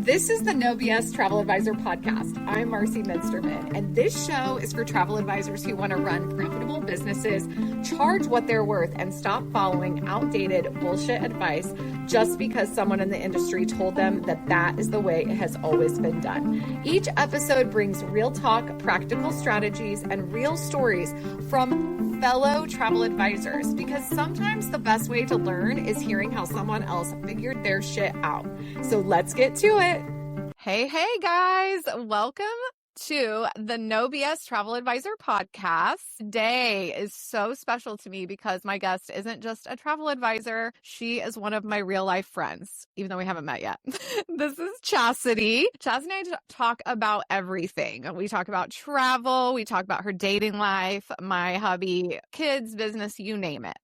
This is the No BS Travel Advisor podcast. I'm Marcie Muensterman, and this show is for travel advisors who want to run profitable businesses, charge what they're worth, and stop following outdated bullshit advice just because someone in the industry told them that that is the way it has always been done. Each episode brings real talk, practical strategies, and real stories from fellow travel advisors, because sometimes the best way to learn is hearing how someone else figured their shit out. So let's get to it. Hey guys, welcome to the No BS Travel Advisor podcast. Today is so special to me because my guest isn't just a travel advisor. She is one of my real life friends, even though we haven't met yet. This is Chasity. Chas and I talk about everything. We talk about travel. We talk about her dating life, my hubby, kids, business, you name it.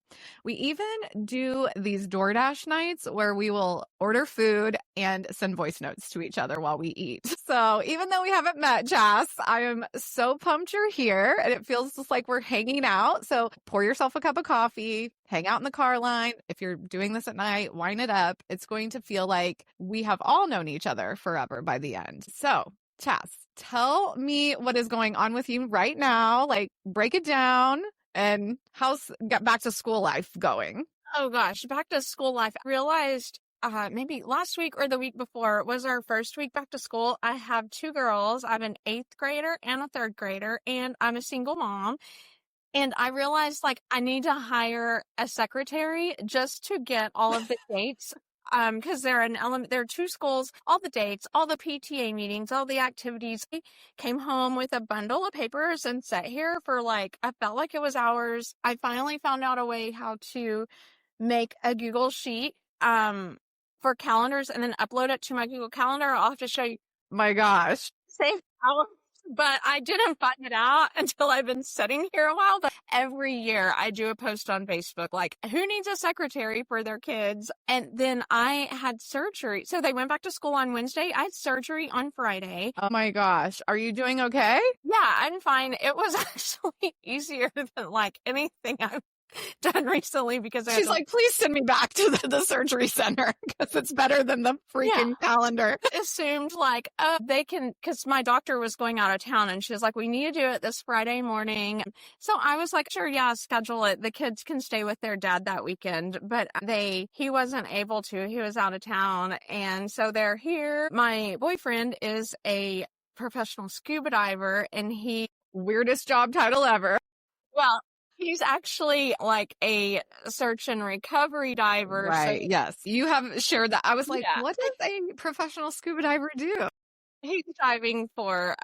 We even do these DoorDash nights where we will order food and send voice notes to each other while we eat. So even though we haven't met, Chas, I am so pumped you're here, and it feels just like we're hanging out. So pour yourself a cup of coffee, hang out in the car line. If you're doing this at night, wind it up. It's going to feel like we have all known each other forever by the end. So, Chas, tell me what is going on with you right now. Like, break it down. And how's back to school life going? Oh gosh, back to school life. I realized maybe last week or the week before was our first week back to school. I have two girls. I'm an 8th grader and a 3rd grader, and I'm a single mom. And I realized I need to hire a secretary just to get all of the dates. Because there are two schools, all the dates, all the PTA meetings, all the activities. I came home with a bundle of papers and sat here for I felt like it was hours. I finally found out a way how to make a Google sheet, for calendars and then upload it to my Google Calendar. I'll have to show you. My gosh. Save hours. But I didn't find it out until I've been sitting here a while. But every year I do a post on Facebook, who needs a secretary for their kids? And then I had surgery. So they went back to school on Wednesday. I had surgery on Friday. Oh my gosh. Are you doing okay? Yeah, I'm fine. It was actually easier than anything I've done recently, because she's please send me back to the surgery center because it's better than the freaking calendar. Assumed they can, because my doctor was going out of town, and she was like, we need to do it this Friday morning. So I was like, sure, yeah, schedule it. The kids can stay with their dad that weekend, but he wasn't able to. He was out of town, and so they're here. My boyfriend is a professional scuba diver, and weirdest job title ever. Well, he's actually a search and recovery diver. Right. So yes. You have shared that. I was like, what does a professional scuba diver do? He's diving for,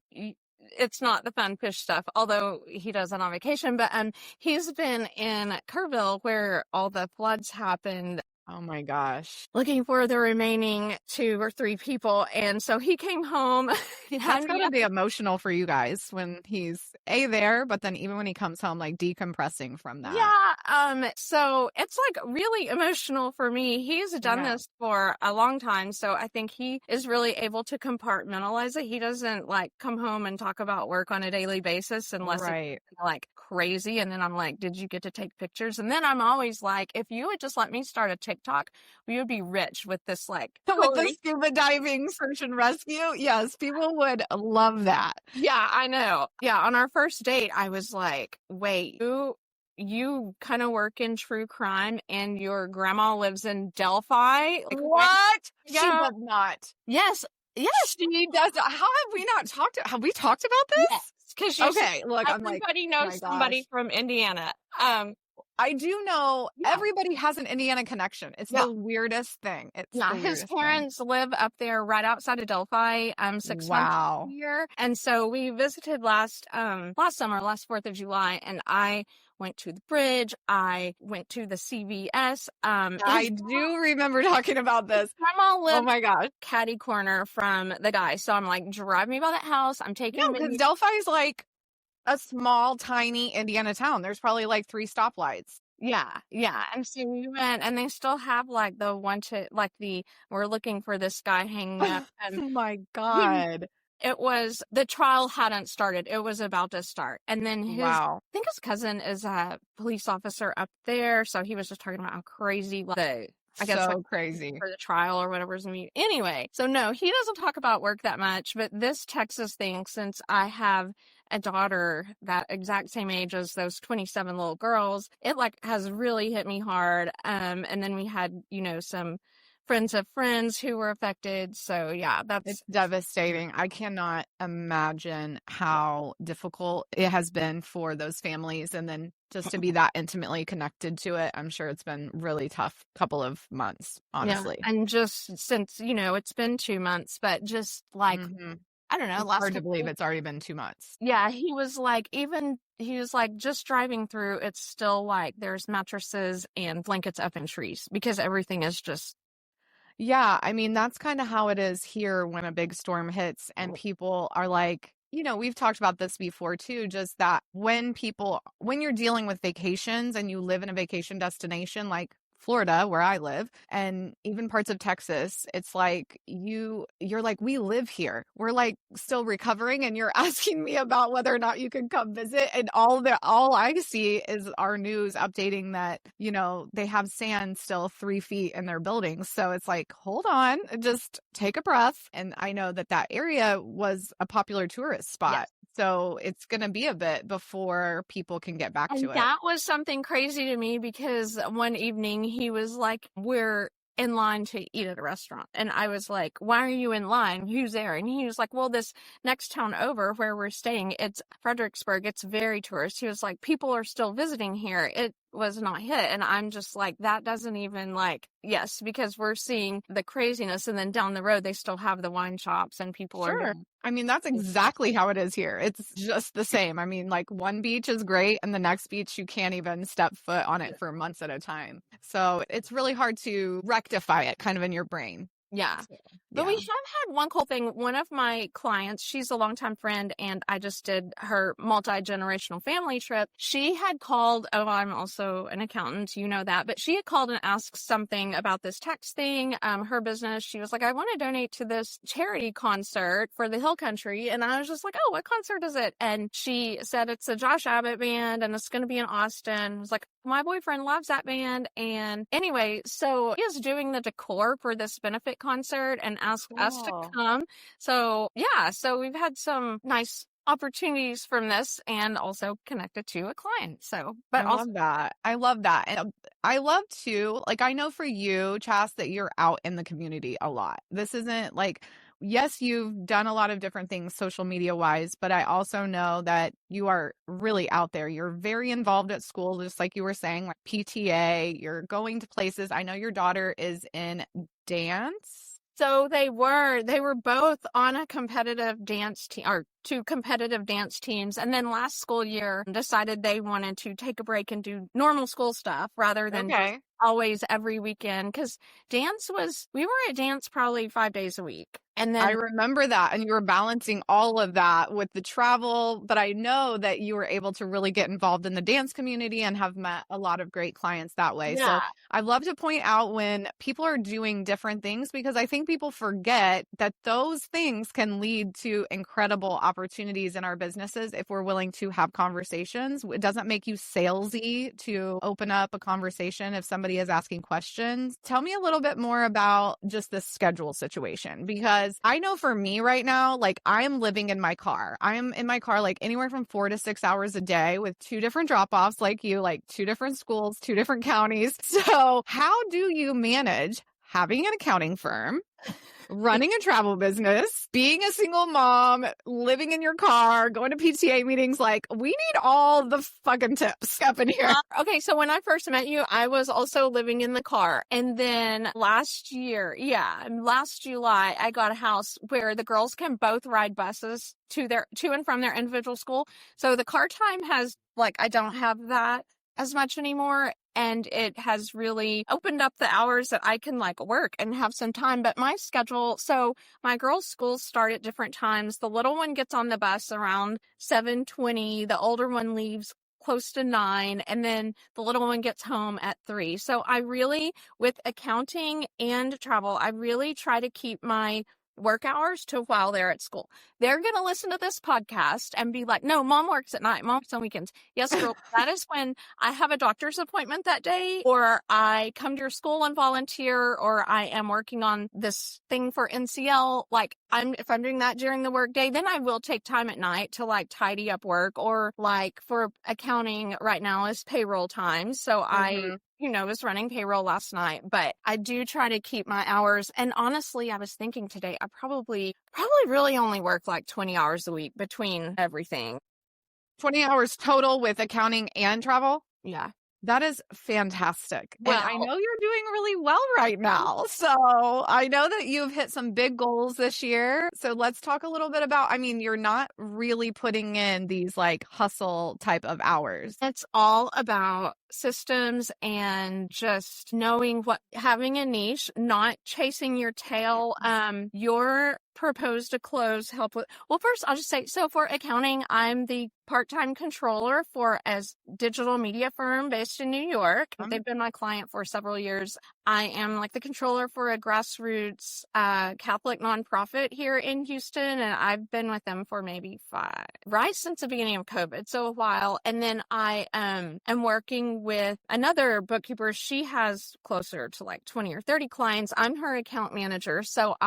it's not the fun fish stuff, although he does it on vacation, but he's been in Kerrville where all the floods happened. Oh my gosh. Looking for the remaining 2 or 3 people. And so he came home. That's gotta be emotional for you guys when he's there, but then even when he comes home, decompressing from that. Yeah. So it's really emotional for me. He's done this for a long time. So I think he is really able to compartmentalize it. He doesn't come home and talk about work on a daily basis unless it's crazy. And then I'm like, did you get to take pictures? And then I'm always like, if you would just let me start a TikTok, we would be rich with this with the scuba diving search and rescue. Yes, people would love that. Yeah, I know. Yeah, on our first date, I was like, wait, you kind of work in true crime and your grandma lives in Delphi? What? Yeah. She does not. Yes, she does. How have we not talked? Have we talked about this? Yes, because everybody knows somebody from Indiana. I do know everybody has an Indiana connection. It's the weirdest thing. His parents live up there right outside of Delphi, 6 months a year. And so we visited last summer, last 4th of July, and I went to the bridge. I went to the CVS. I do remember talking about this. Grandma lived, oh my gosh, catty corner from the guy. So I'm like, drive me by that house. I'm taking him. Because Delphi's a small, tiny Indiana town. There's probably 3 stoplights. Yeah. And so we went, and they still have the one to we're looking for this guy hanging up. And oh my God. It was, the trial hadn't started. It was about to start. And then I think his cousin is a police officer up there. So he was just talking about how crazy the I guess like So crazy. for the trial or whatever's anyway. So no, he doesn't talk about work that much, but this Texas thing, since I have a daughter that exact same age as those 27 little girls, it like has really hit me hard. And then we had, some friends of friends who were affected. So yeah, It's devastating. I cannot imagine how difficult it has been for those families. And then just to be that intimately connected to it, I'm sure it's been really tough couple of months, honestly. Yeah. And just since, it's been 2 months, but just like, I don't know, It's hard to believe it's already been 2 months. Yeah, he was like, just driving through, it's still like there's mattresses and blankets up in trees because everything is just. Yeah, I mean, that's kind of how it is here when a big storm hits and people are like, we've talked about this before too, just that when you're dealing with vacations and you live in a vacation destination like Florida, where I live, and even parts of Texas, it's like you're like, we live here. We're like still recovering, and you're asking me about whether or not you can come visit. And all I see is our news updating that, they have sand still 3 feet in their buildings. So it's like, hold on, just take a breath. And I know that area was a popular tourist spot. Yes. So it's going to be a bit before people can get back to it. That was something crazy to me because one evening he was like, we're in line to eat at a restaurant. And I was like, why are you in line? Who's there? And he was like, well, this next town over where we're staying, it's Fredericksburg. It's very tourist. He was like, people are still visiting here. It was not hit. And I'm just like, that doesn't even yes, because we're seeing the craziness. And then down the road, they still have the wine shops and people are. I mean, that's exactly how it is here. It's just the same. I mean, like one beach is great and the next beach, you can't even step foot on it for months at a time. So it's really hard to rectify it kind of in your brain. Yeah. But we have had one cool thing. One of my clients, she's a longtime friend, and I just did her multi-generational family trip. She had called, I'm also an accountant, you know that, but she had called and asked something about this tax thing, her business. She was like, I want to donate to this charity concert for the Hill Country. And I was just like, oh, what concert is it? And she said it's a Josh Abbott band, and it's going to be in Austin. I was like, my boyfriend loves that band. And anyway, so he is doing the decor for this benefit concert and asked us to come. So yeah, so we've had some nice opportunities from this and also connected to a client. So, but love that. I love that. And I love too, like, I know for you, Chas, that you're out in the community a lot. This isn't like, yes, you've done a lot of different things social media wise, but I also know that you are really out there. You're very involved at school, just like you were saying, like PTA, you're going to places. I know your daughter is in dance. So they were both on a competitive dance team, or 2 competitive dance teams. And then last school year decided they wanted to take a break and do normal school stuff rather than just always every weekend. Cause we were at dance probably 5 days a week. And then I remember that. And you were balancing all of that with the travel. But I know that you were able to really get involved in the dance community and have met a lot of great clients that way. Yeah. So I love to point out when people are doing different things, because I think people forget that those things can lead to incredible opportunities in our businesses if we're willing to have conversations. It doesn't make you salesy to open up a conversation if somebody is asking questions. Tell me a little bit more about just the schedule situation, because I know for me right now, like I'm living in my car. I'm in my car like anywhere from 4 to 6 hours a day with 2 different drop-offs like you, like 2 different schools, 2 different counties. So how do you manage having an accounting firm, running a travel business, being a single mom, living in your car, going to PTA meetings? Like, we need all the fucking tips up in here. Okay, so when I first met you, I was also living in the car. And then last July, I got a house where the girls can both ride buses to and from their individual school. So the car time has, I don't have that as much anymore. And it has really opened up the hours that I can work and have some time. But my schedule, so my girls' schools start at different times. The little one gets on the bus around 7:20. The older one leaves close to 9. And then the little one gets home at 3. So I really, with accounting and travel, I really try to keep my work hours to while they're at school. They're going to listen to this podcast and be like, no, mom works at night. Mom works on weekends. Yes, girl. That is when I have a doctor's appointment that day, or I come to your school and volunteer, or I am working on this thing for NCL. Like if I'm doing that during the work day, then I will take time at night to like tidy up work, or like for accounting right now is payroll time. So I was running payroll last night, but I do try to keep my hours. And honestly, I was thinking today, I probably really only work like 20 hours a week between everything. 20 hours total with accounting and travel? Yeah. That is fantastic. Well, and I know you're doing really well right now. So I know that you've hit some big goals this year. So let's talk a little bit about, I mean, you're not really putting in these like hustle type of hours. It's all about systems and just knowing having a niche, not chasing your tail. Your proposed to close help with, well, first I'll just say, so for accounting, I'm the part-time controller for a digital media firm based in New York. They've been my client for several years. I am like the controller for a grassroots Catholic nonprofit here in Houston, and I've been with them for maybe right since the beginning of COVID, so a while. And then I am working with another bookkeeper. She has closer to like 20 or 30 clients. I'm her account manager, so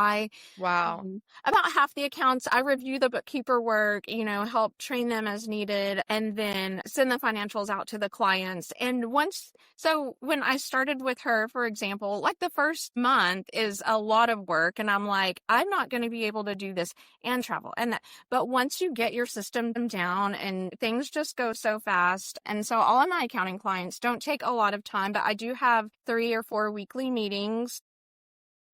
Wow. About half the accounts, I review the bookkeeper work, help train them as needed, and then send the financials out to the clients. And so when I started with her, for example, like the first month is a lot of work, and I'm like, I'm not going to be able to do this and travel and that. But once you get your system down, and things just go so fast. And so all of my accounting clients don't take a lot of time, but I do have 3 or 4 weekly meetings.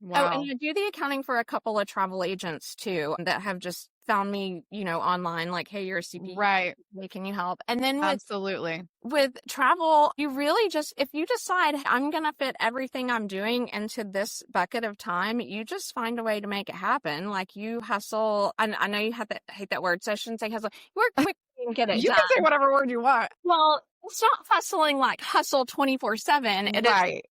Wow. Oh, and I do the accounting for a couple of travel agents too that have just found me, online, like, hey, you're a CPA. Right. Can you help? And then Absolutely. With travel, you really just, if you decide I'm going to fit everything I'm doing into this bucket of time, you just find a way to make it happen. Like you hustle. I know you hate that word, so I shouldn't say hustle. You work quick and get it You done. can say whatever word you want. Well, it's not hustling like hustle 24/7. It is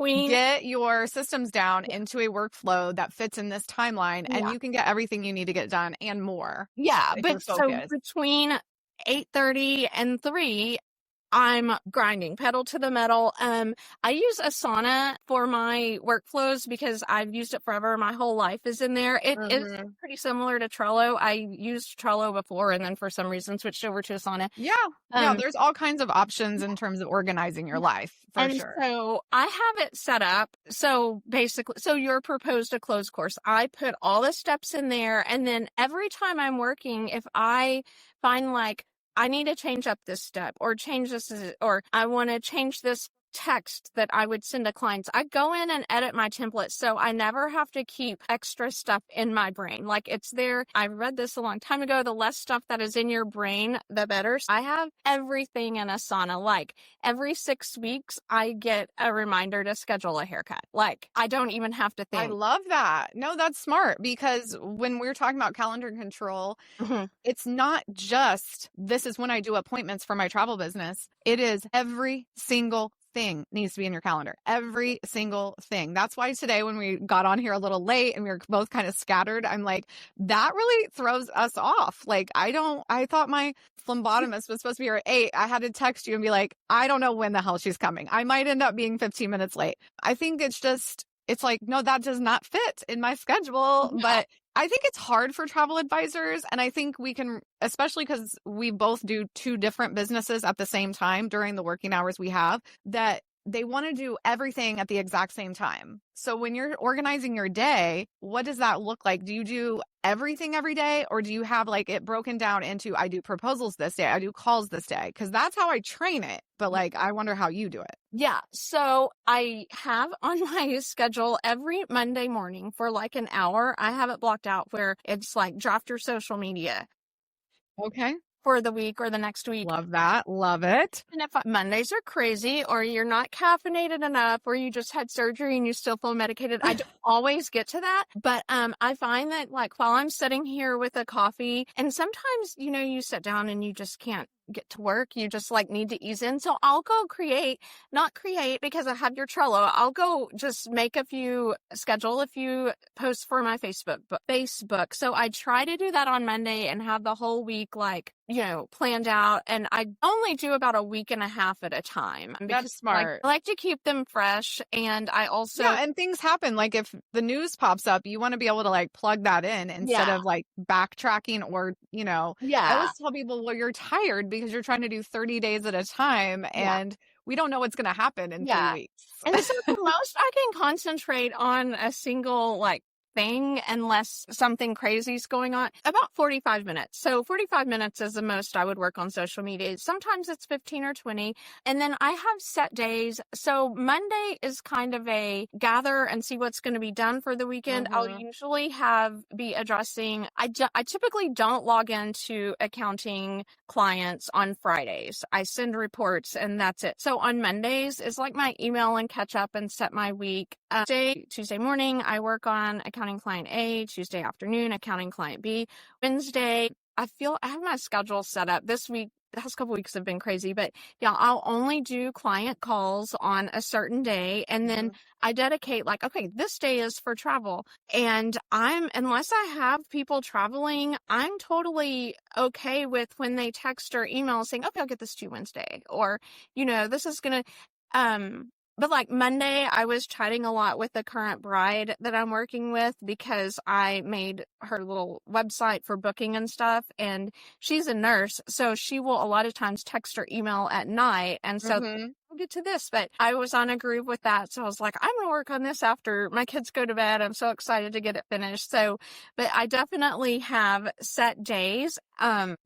get your systems down into a workflow that fits in this timeline, and you can get everything you need to get done and more. Yeah, but so between 8:30 and 3, I'm grinding pedal to the metal. I use Asana for my workflows because I've used it forever. My whole life is in there. It is pretty similar to Trello. I used Trello before and then for some reason switched over to Asana. Yeah. There's all kinds of options in terms of organizing your life for sure. So I have it set up. So basically, your proposed to close course, I put all the steps in there. And then every time I'm working, if I find like, I need to change up this step or change this, or I want to change this text that I would send to clients, I go in and edit my template. So I never have to keep extra stuff in my brain. Like it's there. I read this a long time ago. The less stuff that is in your brain, the better. I have everything in Asana. Like every 6 weeks, I get a reminder to schedule a haircut. Like I don't even have to think. I love that. No, that's smart, because when we're talking about calendar control, it's not just this is when I do appointments for my travel business. It is every single thing needs to be in your calendar. Every single thing. That's why today when we got on here a little late and we were both kind of scattered, I'm like, that really throws us off. Like I thought my phlebotomist was supposed to be here at 8. I had to text you and be like, I don't know when the hell she's coming. I might end up being 15 minutes late. I think it's like, no, that does not fit in my schedule. But I think it's hard for travel advisors. And I think we can, especially because we both do 2 different businesses at the same time during the working hours we have, that they want to do everything at the exact same time. So when you're organizing your day, what does that look like? Do you do everything every day, or do you have like it broken down into, I do proposals this day, I do calls this day? Because that's how I train it. But like, I wonder how you do it. Yeah. So I have on my schedule every Monday morning for like an hour, I have it blocked out where it's like draft your social media. Okay. For the week or the next week. Love that. Love it. And if Mondays are crazy or you're not caffeinated enough or you just had surgery and you still feel medicated, I don't always get to that. But I find that like while I'm sitting here with a coffee, and sometimes, you sit down and you just can't get to work. You just like need to ease in. So I'll go not create because I have your Trello. I'll go just schedule a few posts for my Facebook. So I try to do that on Monday and have the whole week like, planned out. And I only do about a week and a half at a time. That's smart. I like to keep them fresh. And I also... Yeah, and things happen. Like if the news pops up, you want to be able to like plug that in instead of like backtracking or, I always tell people, well, you're tired because you're trying to do 30 days at a time and we don't know what's going to happen in 3 weeks. And so the most I can concentrate on a single like thing unless something crazy is going on, about 45 minutes. So 45 minutes is the most I would work on social media. Sometimes it's 15 or 20. And then I have set days. So Monday is kind of a gather and see what's going to be done for the weekend. I'll usually be addressing, I typically don't log into accounting clients on Fridays. I send reports and that's it. So on Mondays is like my email and catch up and set my week. Tuesday morning, I work on accounting client A. Tuesday afternoon, accounting client B. Wednesday, I have my schedule set up this week. The past couple weeks have been crazy, but I'll only do client calls on a certain day. And then I dedicate like, okay, this day is for travel. And unless I have people traveling, I'm totally okay with when they text or email saying, okay, I'll get this to you Wednesday. Or, this is going to, but like Monday, I was chatting a lot with the current bride that I'm working with because I made her little website for booking and stuff. And she's a nurse. So she will a lot of times text or email at night. And so we'll get to this, but I was on a groove with that. So I was like, I'm going to work on this after my kids go to bed. I'm so excited to get it finished. So, but I definitely have set days.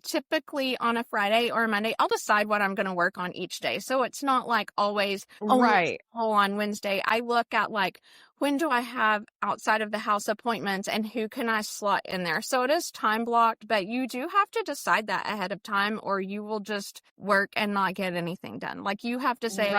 Typically on a Friday or a Monday, I'll decide what I'm going to work on each day. So it's not like always on Wednesday. I look at like, when do I have outside of the house appointments and who can I slot in there? So it is time blocked, but you do have to decide that ahead of time or you will just work and not get anything done. Like you have to say,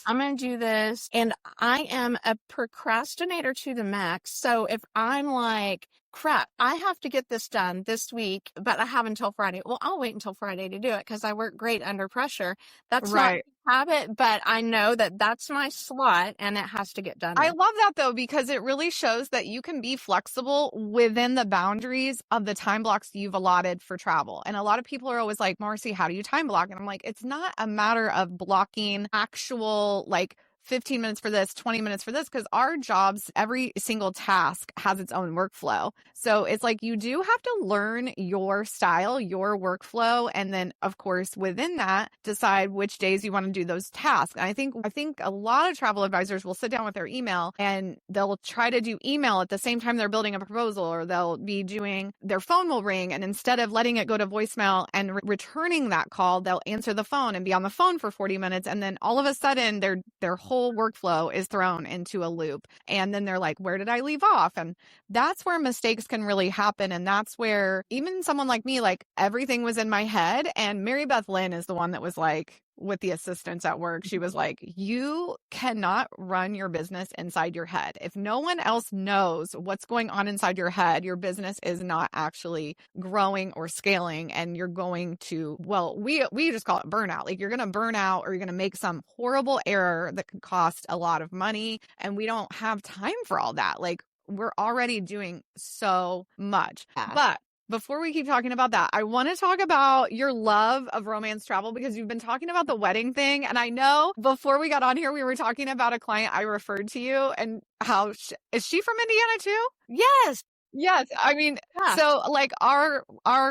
I'm going to do this. And I am a procrastinator to the max. So if I'm like, crap, I have to get this done this week, but I have until Friday. Well, I'll wait until Friday to do it because I work great under pressure. That's not habit, but I know that that's my slot and it has to get done. I love that though, because it really shows that you can be flexible within the boundaries of the time blocks you've allotted for travel. And a lot of people are always like, Marcie, how do you time block? And I'm like, it's not a matter of blocking actual like 15 minutes for this, 20 minutes for this, because our jobs, every single task has its own workflow. So it's like you do have to learn your style, your workflow, and then of course within that decide which days you want to do those tasks. And I think a lot of travel advisors will sit down with their email and they'll try to do email at the same time they're building a proposal, or they'll be doing, their phone will ring, and instead of letting it go to voicemail and returning that call, they'll answer the phone and be on the phone for 40 minutes, and then all of a sudden their whole workflow is thrown into a loop. And then they're like, where did I leave off? And that's where mistakes can really happen. And that's where even someone like me, like everything was in my head. And Mary Beth Lynn is the one that was like, with the assistants at work, she was like, you cannot run your business inside your head. If no one else knows what's going on inside your head, your business is not actually growing or scaling. And you're going to, well, we just call it burnout. Like you're going to burn out, or you're going to make some horrible error that could cost a lot of money. And we don't have time for all that. Like we're already doing so much. But before we keep talking about that, I want to talk about your love of romance travel, because you've been talking about the wedding thing. And I know before we got on here, we were talking about a client I referred to you, and how is she from Indiana too? Yes. Yes. I mean, so like our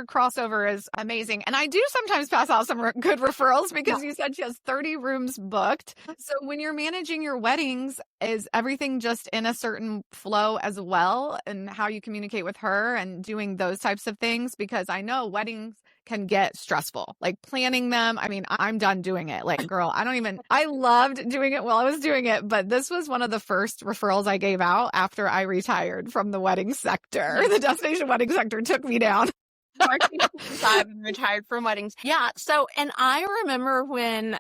crossover is amazing. And I do sometimes pass out some good referrals, because you said she has 30 rooms booked. So when you're managing your weddings, is everything just in a certain flow as well, and how you communicate with her and doing those types of things? Because I know weddings can get stressful, like planning them. I mean, I'm done doing it. Like, girl, I loved doing it while I was doing it, but this was one of the first referrals I gave out after I retired from the wedding sector. The destination wedding sector took me down. I've retired from weddings. Yeah. So, and I remember when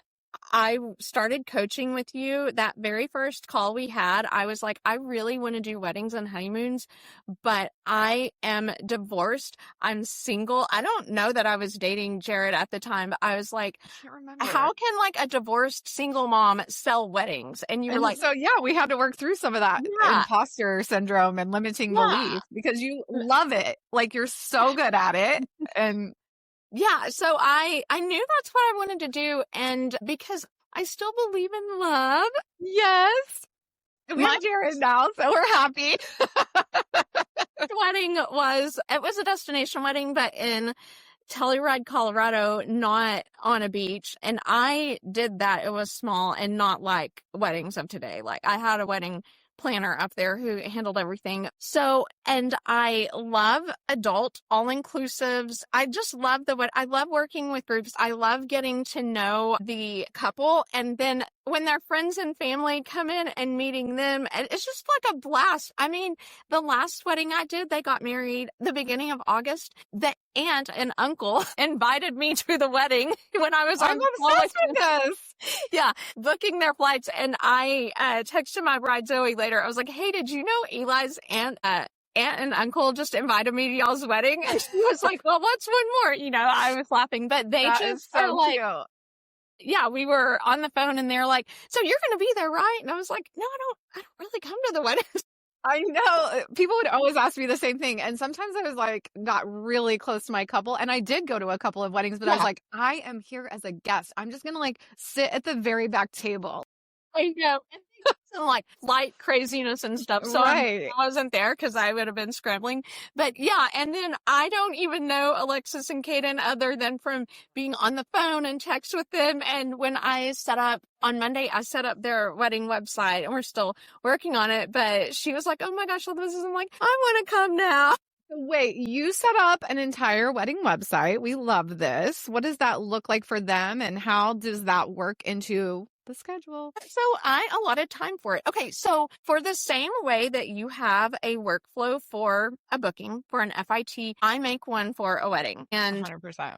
I started coaching with you, that very first call we had, I was like, I really want to do weddings and honeymoons, but I am divorced. I'm single. I don't know that I was dating Jared at the time, but I was like, I can't remember. how can like a divorced single mom sell weddings? And you were like, so yeah, we had to work through some of that imposter syndrome and limiting beliefs because you love it. Like you're so good at it. And yeah, so I knew that's what I wanted to do. And because I still believe in love. Yes. We have Jared now, so we're happy. Wedding was a destination wedding, but in Telluride, Colorado, not on a beach. And I did that. It was small and not like weddings of today. Like I had a wedding planner up there who handled everything. So, and I love adult all-inclusives. I just love I love working with groups. I love getting to know the couple. And then when their friends and family come in and meeting them, and it's just like a blast. I mean, the last wedding I did, they got married the beginning of August. The aunt and uncle invited me to the wedding when I was on this. Yeah, booking their flights. And I texted my bride Zoe later. I was like, hey, did you know Eli's aunt and uncle just invited me to y'all's wedding? And she was like, well, what's one more? You know, I was laughing, but they just are like, cute. Yeah, we were on the phone and they're like, so you're going to be there, right? And I was like, no, I don't really come to the weddings. I know. People would always ask me the same thing. And sometimes I was like, got really close to my couple. And I did go to a couple of weddings, but I was like, I am here as a guest. I'm just going to like sit at the very back table. I know. Some like flight craziness and stuff. So I wasn't there because I would have been scrambling. But yeah, and then I don't even know Alexis and Kaden other than from being on the phone and text with them. And when I set up on Monday, I set up their wedding website and we're still working on it. But she was like, oh my gosh, Elizabeth, I'm like, I want to come now. Wait, you set up an entire wedding website. We love this. What does that look like for them? And how does that work into the schedule? So I allotted time for it. Okay, so for the same way that you have a workflow for a booking for an FIT, I make one for a wedding. And 100%.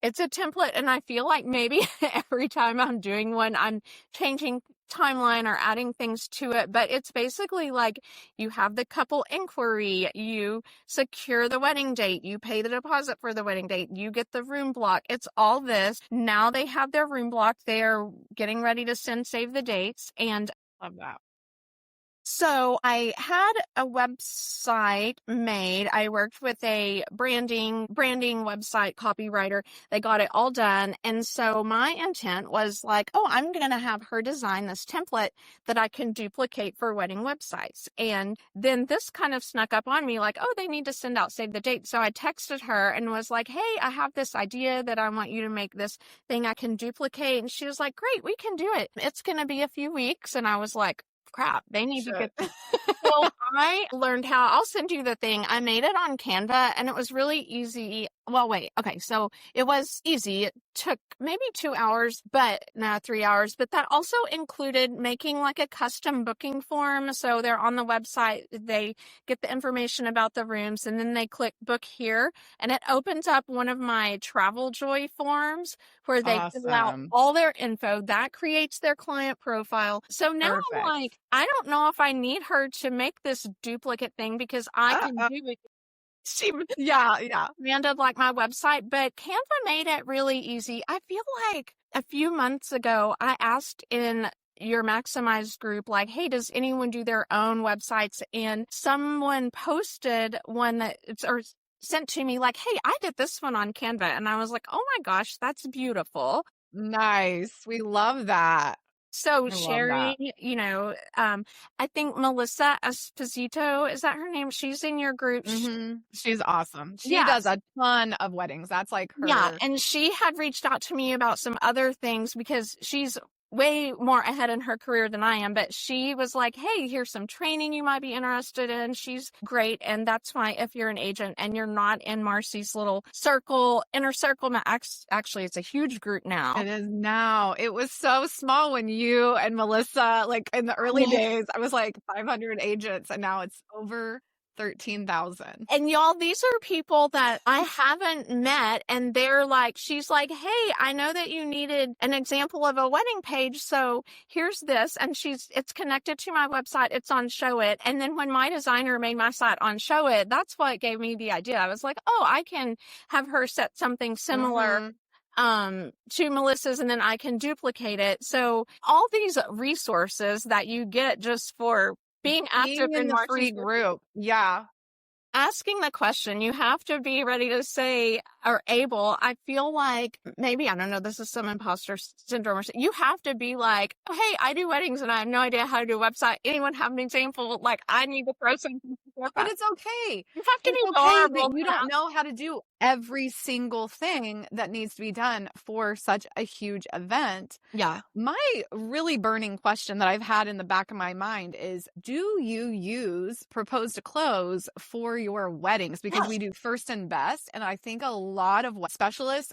It's a template, and I feel like maybe every time I'm doing one, I'm changing timeline or adding things to it, but it's basically like you have the couple inquiry, you secure the wedding date, you pay the deposit for the wedding date, you get the room block. It's all this. Now they have their room block. They're getting ready to save the dates, and love that. So I had a website made. I worked with a branding website copywriter. They got it all done. And so my intent was like, oh, I'm going to have her design this template that I can duplicate for wedding websites. And then this kind of snuck up on me like, oh, they need to send out save the date. So I texted her and was like, hey, I have this idea that I want you to make this thing I can duplicate. And she was like, great, we can do it. It's going to be a few weeks. And I was like, crap, they need to get so I learned how. I'll send you the thing. I made it on Canva and it was really easy. Well, wait. Okay. So it was easy. It took maybe 2 hours, but now 3 hours. But that also included making like a custom booking form. So they're on the website. They get the information about the rooms and then they click book here. And it opens up one of my Travel Joy forms where they fill out all their info. That creates their client profile. So now I'm like, I don't know if I need her to make this duplicate thing because I can do it. She branded like my website, but Canva made it really easy. I feel like a few months ago, I asked in your Maximize group, like, hey, does anyone do their own websites? And someone posted one that or sent to me like, hey, I did this one on Canva. And I was like, oh my gosh, that's beautiful. Nice. We love that. So sharing, I think Melissa Esposito, is that her name? She's in your group. Mm-hmm. She's awesome. She does a ton of weddings. That's like her. Yeah. And she had reached out to me about some other things because she's way more ahead in her career than I am, but she was like, hey, here's some training you might be interested in. She's great. And that's why if you're an agent and you're not in Marcie's little inner circle, actually it's a huge group now. It is now. It was so small when you and Melissa, like in the early days, I was like 500 agents and now it's over 13,000. And y'all, these are people that I haven't met, and they're like, she's like, hey, I know that you needed an example of a wedding page, so here's this. And it's connected to my website. It's on Show It. And then when my designer made my site on Show It, that's what gave me the idea. I was like, oh, I can have her set something similar to Melissa's, and then I can duplicate it. So all these resources that you get just for being active in the free group. Yeah. Asking the question, you have to be ready to say or able. I feel like maybe, I don't know, this is some imposter syndrome or something. You have to be like, oh, hey, I do weddings and I have no idea how to do a website. Anyone have an example? Like, I need to throw something. But it's okay. You have to be okay vulnerable. that you don't know how to do every single thing that needs to be done for such a huge event. Yeah. My really burning question that I've had in the back of my mind is, do you use propose to close for your weddings? Because we do first and best. And I think a lot of specialists,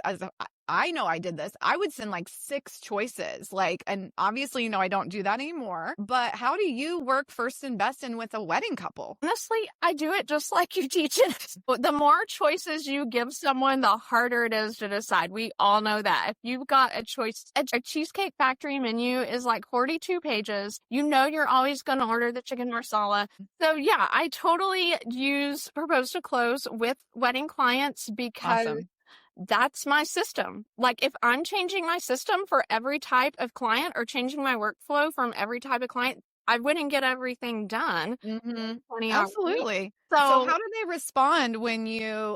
I know I did this. I would send like 6 choices, and obviously, I don't do that anymore. But how do you work first and best in with a wedding couple? Honestly, I do it just like you teach it. The more choices you give someone, the harder it is to decide. We all know that. If you've got a choice, a Cheesecake Factory menu is like 42 pages. You're always going to order the chicken marsala. So yeah, I totally use propose to close with wedding clients because Awesome. That's my system. Like, if I'm changing my system for every type of client or changing my workflow from every type of client, I wouldn't get everything done. Absolutely. So how do they respond when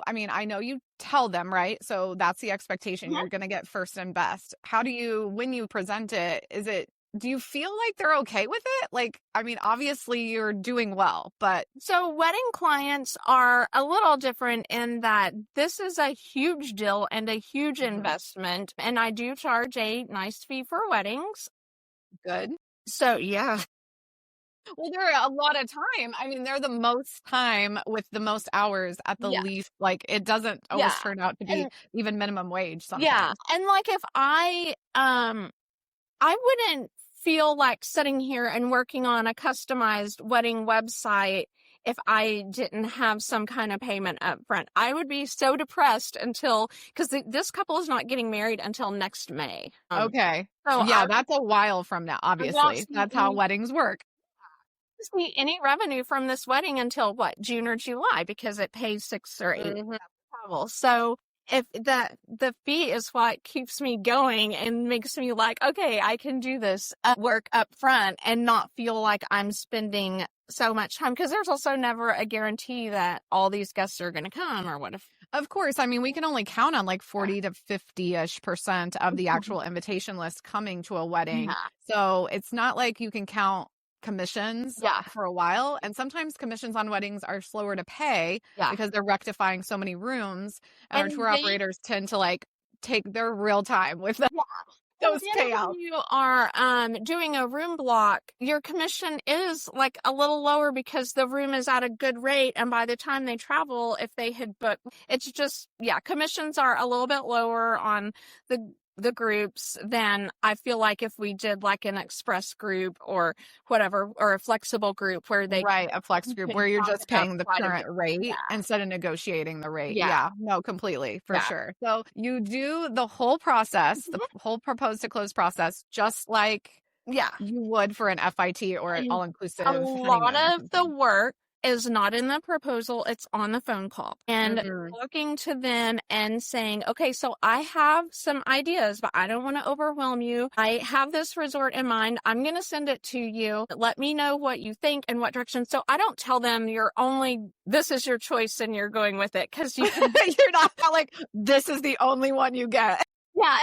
I know you tell them, right? So that's the expectation. You're going to get first and best. How do you, when you present it, do you feel like they're okay with it? Obviously you're doing well, but. So wedding clients are a little different in that this is a huge deal and a huge investment. And I do charge a nice fee for weddings. Good. So yeah. Well, they're a lot of time. They're the most time with the most hours at the least. It doesn't always turn out to be even minimum wage sometimes. Yeah. And if I wouldn't feel like sitting here and working on a customized wedding website if I didn't have some kind of payment up front. I would be so depressed because this couple is not getting married until next May. Okay. So that's a while from now, obviously. That's how weddings work. See any revenue from this wedding until June or July, because it pays 6 or 8 travel. So if the fee is what keeps me going and makes me like, okay, I can do this work up front and not feel like I'm spending so much time, because there's also never a guarantee that all these guests are going to come, or what if. Of course. We can only count on 40 to 50-ish% of the actual invitation list coming to a wedding. Yeah. So it's not like you can count commissions for a while, and sometimes commissions on weddings are slower to pay because they're rectifying so many rooms, and our tour operators tend to take their real time with them. Those payouts. When you are doing a room block, your commission is a little lower because the room is at a good rate, and by the time they travel, if they had booked, it's just commissions are a little bit lower on the groups than I feel like if we did an express group or whatever, or a flexible group where they a flex group where you're just paying the current rate instead of negotiating the rate. No, completely, for sure. So you do the whole process, the whole propose to close process, just like you would for an FIT or an all-inclusive. A lot of the work is not in the proposal, it's on the phone call. And talking to them and saying, okay, so I have some ideas, but I don't want to overwhelm you. I have this resort in mind. I'm going to send it to you. Let me know what you think and what direction. So I don't tell them this is your choice and you're going with it, because you're not this is the only one you get. Yeah.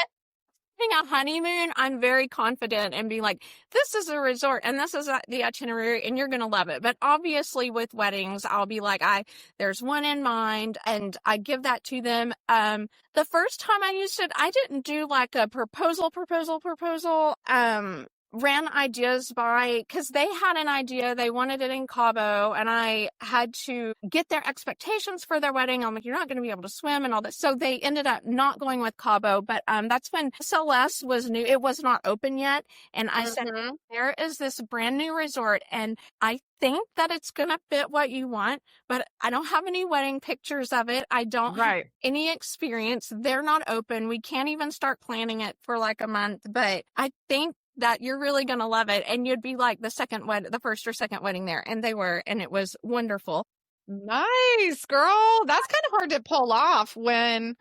A honeymoon, I'm very confident and be like, this is a resort and this is the itinerary and you're going to love it. But obviously with weddings, I'll be like, there's one in mind, and I give that to them. The first time I used it, I didn't do a proposal. ran ideas by, because they had an idea, they wanted it in Cabo, and I had to get their expectations for their wedding. I'm like, you're not going to be able to swim and all this. So they ended up not going with Cabo, but that's when SLS was new. It was not open yet. And I said, there is this brand new resort, and I think that it's going to fit what you want, but I don't have any wedding pictures of it. I don't have any experience. They're not open. We can't even start planning it for like a month, but I think that you're really going to love it. And you'd be like the first or second wedding there. And they were, and it was wonderful. Nice, girl. That's kind of hard to pull off when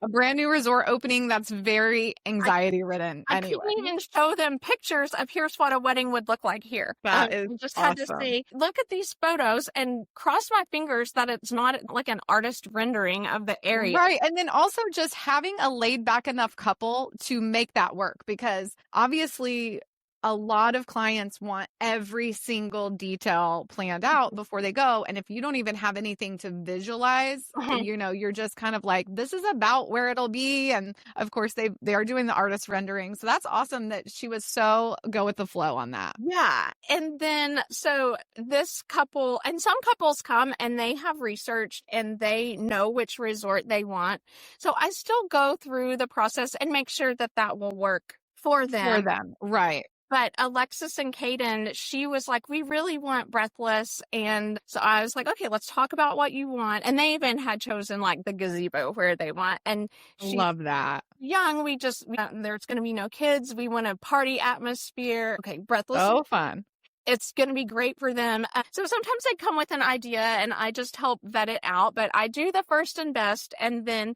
a brand new resort opening that's very anxiety ridden. I couldn't even show them pictures of here's what a wedding would look like here. That is just awesome. Had to say, look at these photos and cross my fingers that it's not like an artist rendering of the area. Right. And then also just having a laid back enough couple to make that work, because obviously a lot of clients want every single detail planned out before they go. And if you don't even have anything to visualize, you know, you're just kind of like, this is about where it'll be. And of course they are doing the artist rendering. So that's awesome that she was so go with the flow on that. Yeah. And then, so this couple, and some couples come and they have researched and they know which resort they want. So I still go through the process and make sure that that will work for them. Right. But Alexis and Kaden, she was like, we really want Breathless. And so I was like, okay, let's talk about what you want. And they even had chosen like the gazebo where they want. And love that. Young, there's going to be no kids. We want a party atmosphere. Okay, Breathless. Oh, fun. It's going to be great for them. So sometimes they come with an idea and I just help vet it out. But I do the first and best. And then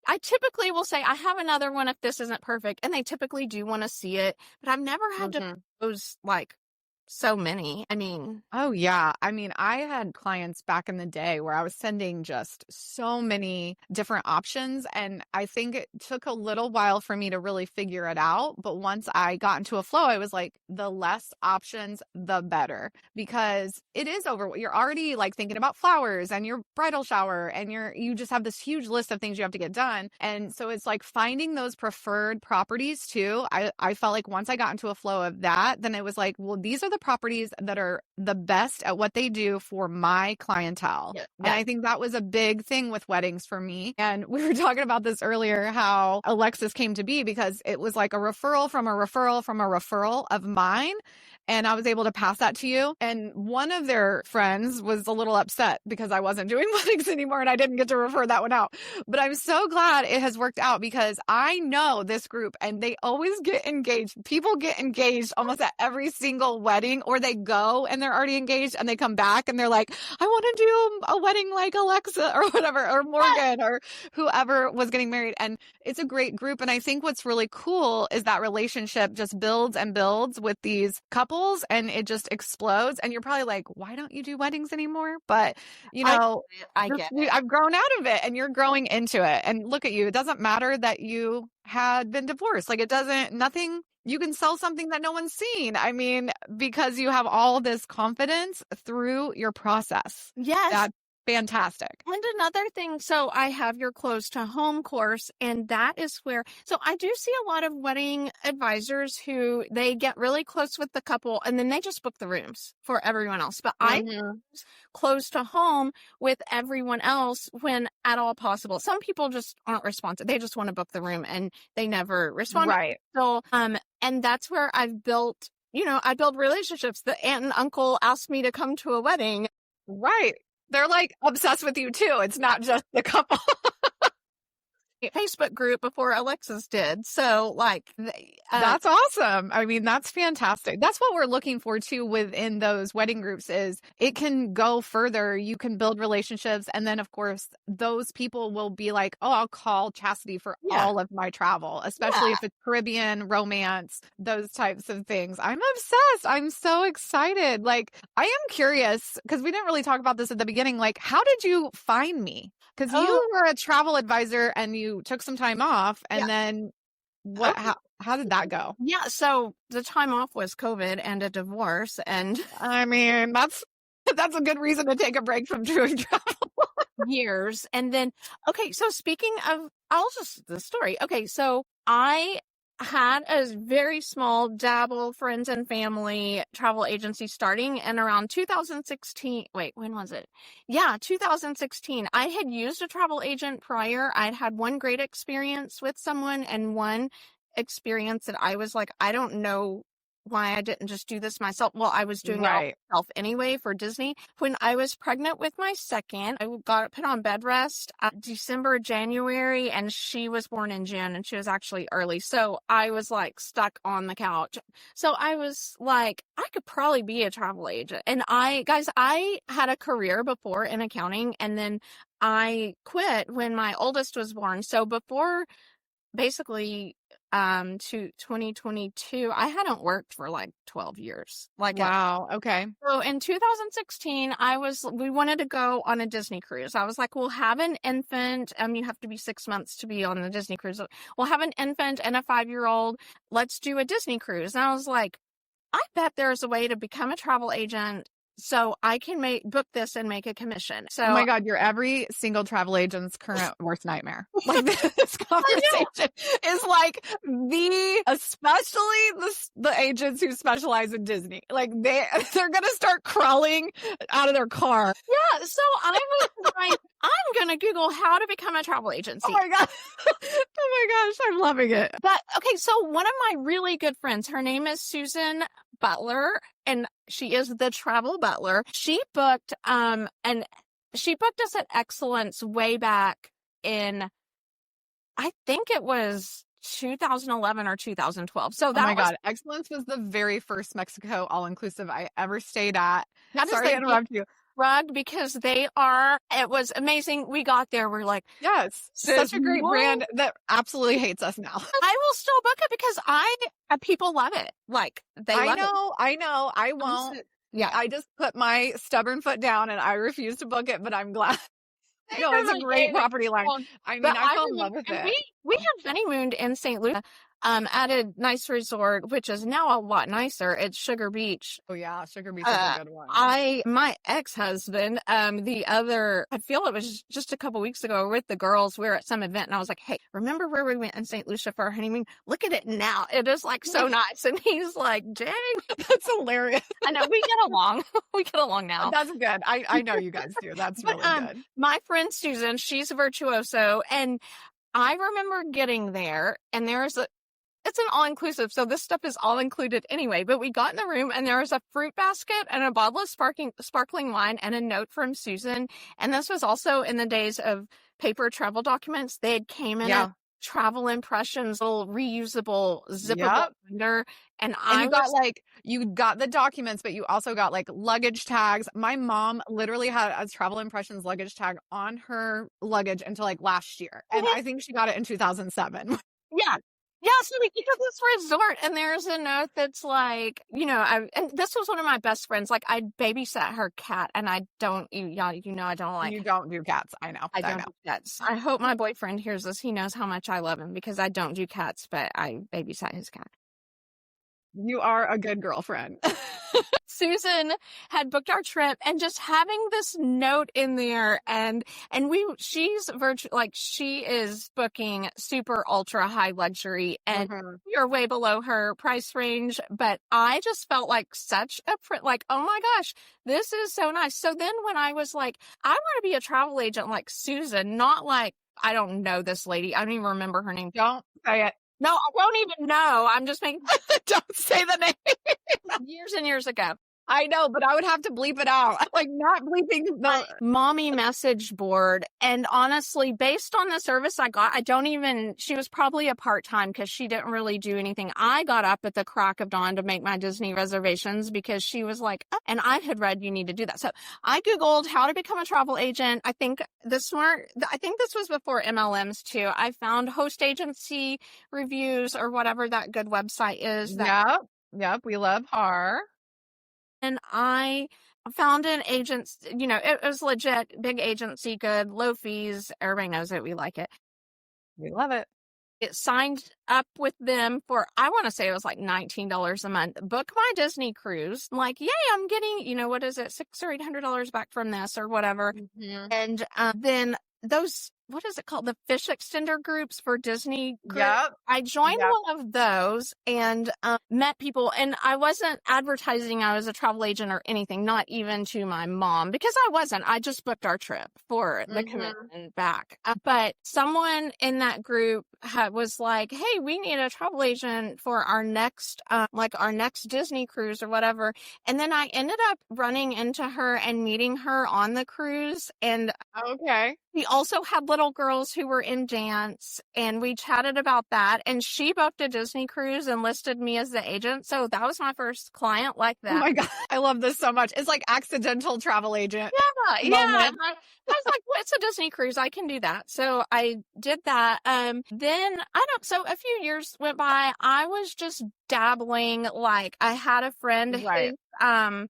I typically will say, I have another one if this isn't perfect. And they typically do want to see it. But I've never had to propose like so many. I mean. Oh, yeah. I mean, I had clients back in the day where I was sending just so many different options. And I think it took a little while for me to really figure it out. But once I got into a flow, I was like, the less options, the better, because it is over. You're already like thinking about flowers and your bridal shower and you just have this huge list of things you have to get done. And so it's like finding those preferred properties too. I felt like once I got into a flow of that, then it was like, well, these are the properties that are the best at what they do for my clientele. Yeah. And I think that was a big thing with weddings for me. And we were talking about this earlier, how Alexis came to be, because it was like a referral from a referral from a referral of mine. And I was able to pass that to you. And one of their friends was a little upset because I wasn't doing weddings anymore and I didn't get to refer that one out. But I'm so glad it has worked out, because I know this group and they always get engaged. People get engaged almost at every single wedding, or they go and they're already engaged and they come back and they're like, I want to do a wedding like Alexa or whatever, or Morgan or whoever was getting married. And it's a great group. And I think what's really cool is that relationship just builds and builds with these couples, and it just explodes. And you're probably like, why don't you do weddings anymore? But you know, I get it. I've grown out of it and you're growing into it. And look at you. It doesn't matter that you had been divorced. Like nothing, you can sell something that no one's seen. I mean, because you have all this confidence through your process. Yes. That's fantastic. And another thing, so I have your close to home course, and that is where, so I do see a lot of wedding advisors who they get really close with the couple and then they just book the rooms for everyone else. But I close to home with everyone else when at all possible. Some people just aren't responsive. They just want to book the room and they never respond. Right. So, and that's where I've built, I build relationships. The aunt and uncle asked me to come to a wedding. Right. They're like obsessed with you too. It's not just the couple. Facebook group before Alexis did. So like that's awesome. I mean, that's fantastic. That's what we're looking for too within those wedding groups, is it can go further. You can build relationships. And then of course those people will be like, oh, I'll call Chasity for all of my travel, especially if it's Caribbean, romance, those types of things. I'm obsessed. I'm so excited. Like, I am curious, because we didn't really talk about this at the beginning. Like, how did you find me? Because you were a travel advisor and you took some time off, and then what? How did that go? Yeah, so the time off was COVID and a divorce, and I mean that's a good reason to take a break from doing travel. Years, and then so speaking of, the story. Okay, so I had a very small dabble friends and family travel agency starting in around 2016. Wait, when was it? Yeah, 2016. I had used a travel agent prior. I'd had one great experience with someone and one experience that I was like, I don't know why I didn't just do this myself. Well, I was doing it all myself anyway for Disney. When I was pregnant with my second, I got put on bed rest December, January, and she was born in June, and she was actually early. So I was like stuck on the couch. So I was like, I could probably be a travel agent. And I had a career before in accounting, and then I quit when my oldest was born. So before basically to 2022, I hadn't worked for like 12 years. Wow. Okay. So in 2016, we wanted to go on a Disney cruise. I was like, we'll have an infant. You have to be 6 months to be on the Disney cruise. We'll have an infant and a 5-year-old. Let's do a Disney cruise. And I was like, I bet there's a way to become a travel agent so I can book this and make a commission. So, oh my God, you're every single travel agent's current worst nightmare. Like, this conversation is like especially the agents who specialize in Disney. Like, they're going to start crawling out of their car. Yeah. So I was like, I'm going to Google how to become a travel agency. Oh my God. Oh my gosh. I'm loving it. But okay. So one of my really good friends, her name is Susan Butler, and she is the travel butler. She booked us at Excellence way back in, I think it was 2011 or 2012. So that God, Excellence was the very first Mexico all-inclusive I ever stayed at. Sorry to interrupt you. Because it was amazing. We got there. We're like, yes, such a great brand that absolutely hates us now. I will still book it because people love it. Like, they love it. I know. I won't. Yeah. I just put my stubborn foot down and I refuse to book it, but I'm glad. No, it's a great property line. I mean, I fell in love with it. We have honeymooned in St. Louis. At a nice resort, which is now a lot nicer. It's Sugar Beach. Oh yeah, Sugar Beach is a good one. My ex-husband, I feel it was just a couple weeks ago with the girls, we were at some event and I was like, hey, remember where we went in St. Lucia for our honeymoon? Look at it now. It is like so nice. And he's like, dang. That's hilarious. I know, we get along. We get along now. That's good. I know you guys do. That's really good. My friend Susan, she's a virtuoso, and I remember getting there and it's an all-inclusive, so this stuff is all included anyway. But we got in the room, and there was a fruit basket and a bottle of sparkling wine and a note from Susan. And this was also in the days of paper travel documents. They had came in a travel impressions, little reusable zippable binder. And you got the documents, but you also got like luggage tags. My mom literally had a travel impressions luggage tag on her luggage until like last year. And I think she got it in 2007. Yeah. Yeah, so we get to this resort, and there's a note that's like, and this was one of my best friends. Like, I babysat her cat, and I don't, I don't like. You don't do cats. I know. I don't do cats. I hope my boyfriend hears this. He knows how much I love him because I don't do cats, but I babysat his cat. You are a good girlfriend. Susan had booked our trip, and just having this note in there, and she's she is booking super ultra high luxury, and you're way below her price range. But I just felt like such a oh my gosh, this is so nice. So then when I was like, I want to be a travel agent like Susan, not like, I don't know this lady. I don't even remember her name. Don't say it. No, I don't even know. I'm just making. Don't say the name. Years and years ago. I know, but I would have to bleep it out. Like, not bleeping the mommy message board. And honestly, based on the service I got, she was probably a part-time because she didn't really do anything. I got up at the crack of dawn to make my Disney reservations because she was like, and I had read you need to do that. So I Googled how to become a travel agent. I think this was before MLMs too. I found host agency reviews or whatever that good website is. Yep. We love her. And I found an agent, it was legit, big agency, good, low fees. Everybody knows it. We like it. We love it. It signed up with them for, I want to say it was like $19 a month. Book my Disney cruise. I'm like, yay, I'm getting, what is it, $600 or $800 back from this or whatever. Mm-hmm. And then those what is it called? The fish extender groups for Disney group. Yep. I joined Yep. one of those and met people, and I wasn't advertising I was a travel agent or anything, not even to my mom, because I wasn't. I just booked our trip for the commitment back. But someone in that group was like, hey, we need a travel agent for our next, our next Disney cruise or whatever. And then I ended up running into her and meeting her on the cruise. And Okay. we also had little girls who were in dance, and we chatted about that. And she booked a Disney cruise and listed me as the agent. So that was my first client like that. Oh my God. I love this so much. It's like accidental travel agent. Yeah. moment. I was like, well, it's a Disney cruise. I can do that. So I did that. Then so a few years went by. I was just dabbling. Like, I had a friend, Right.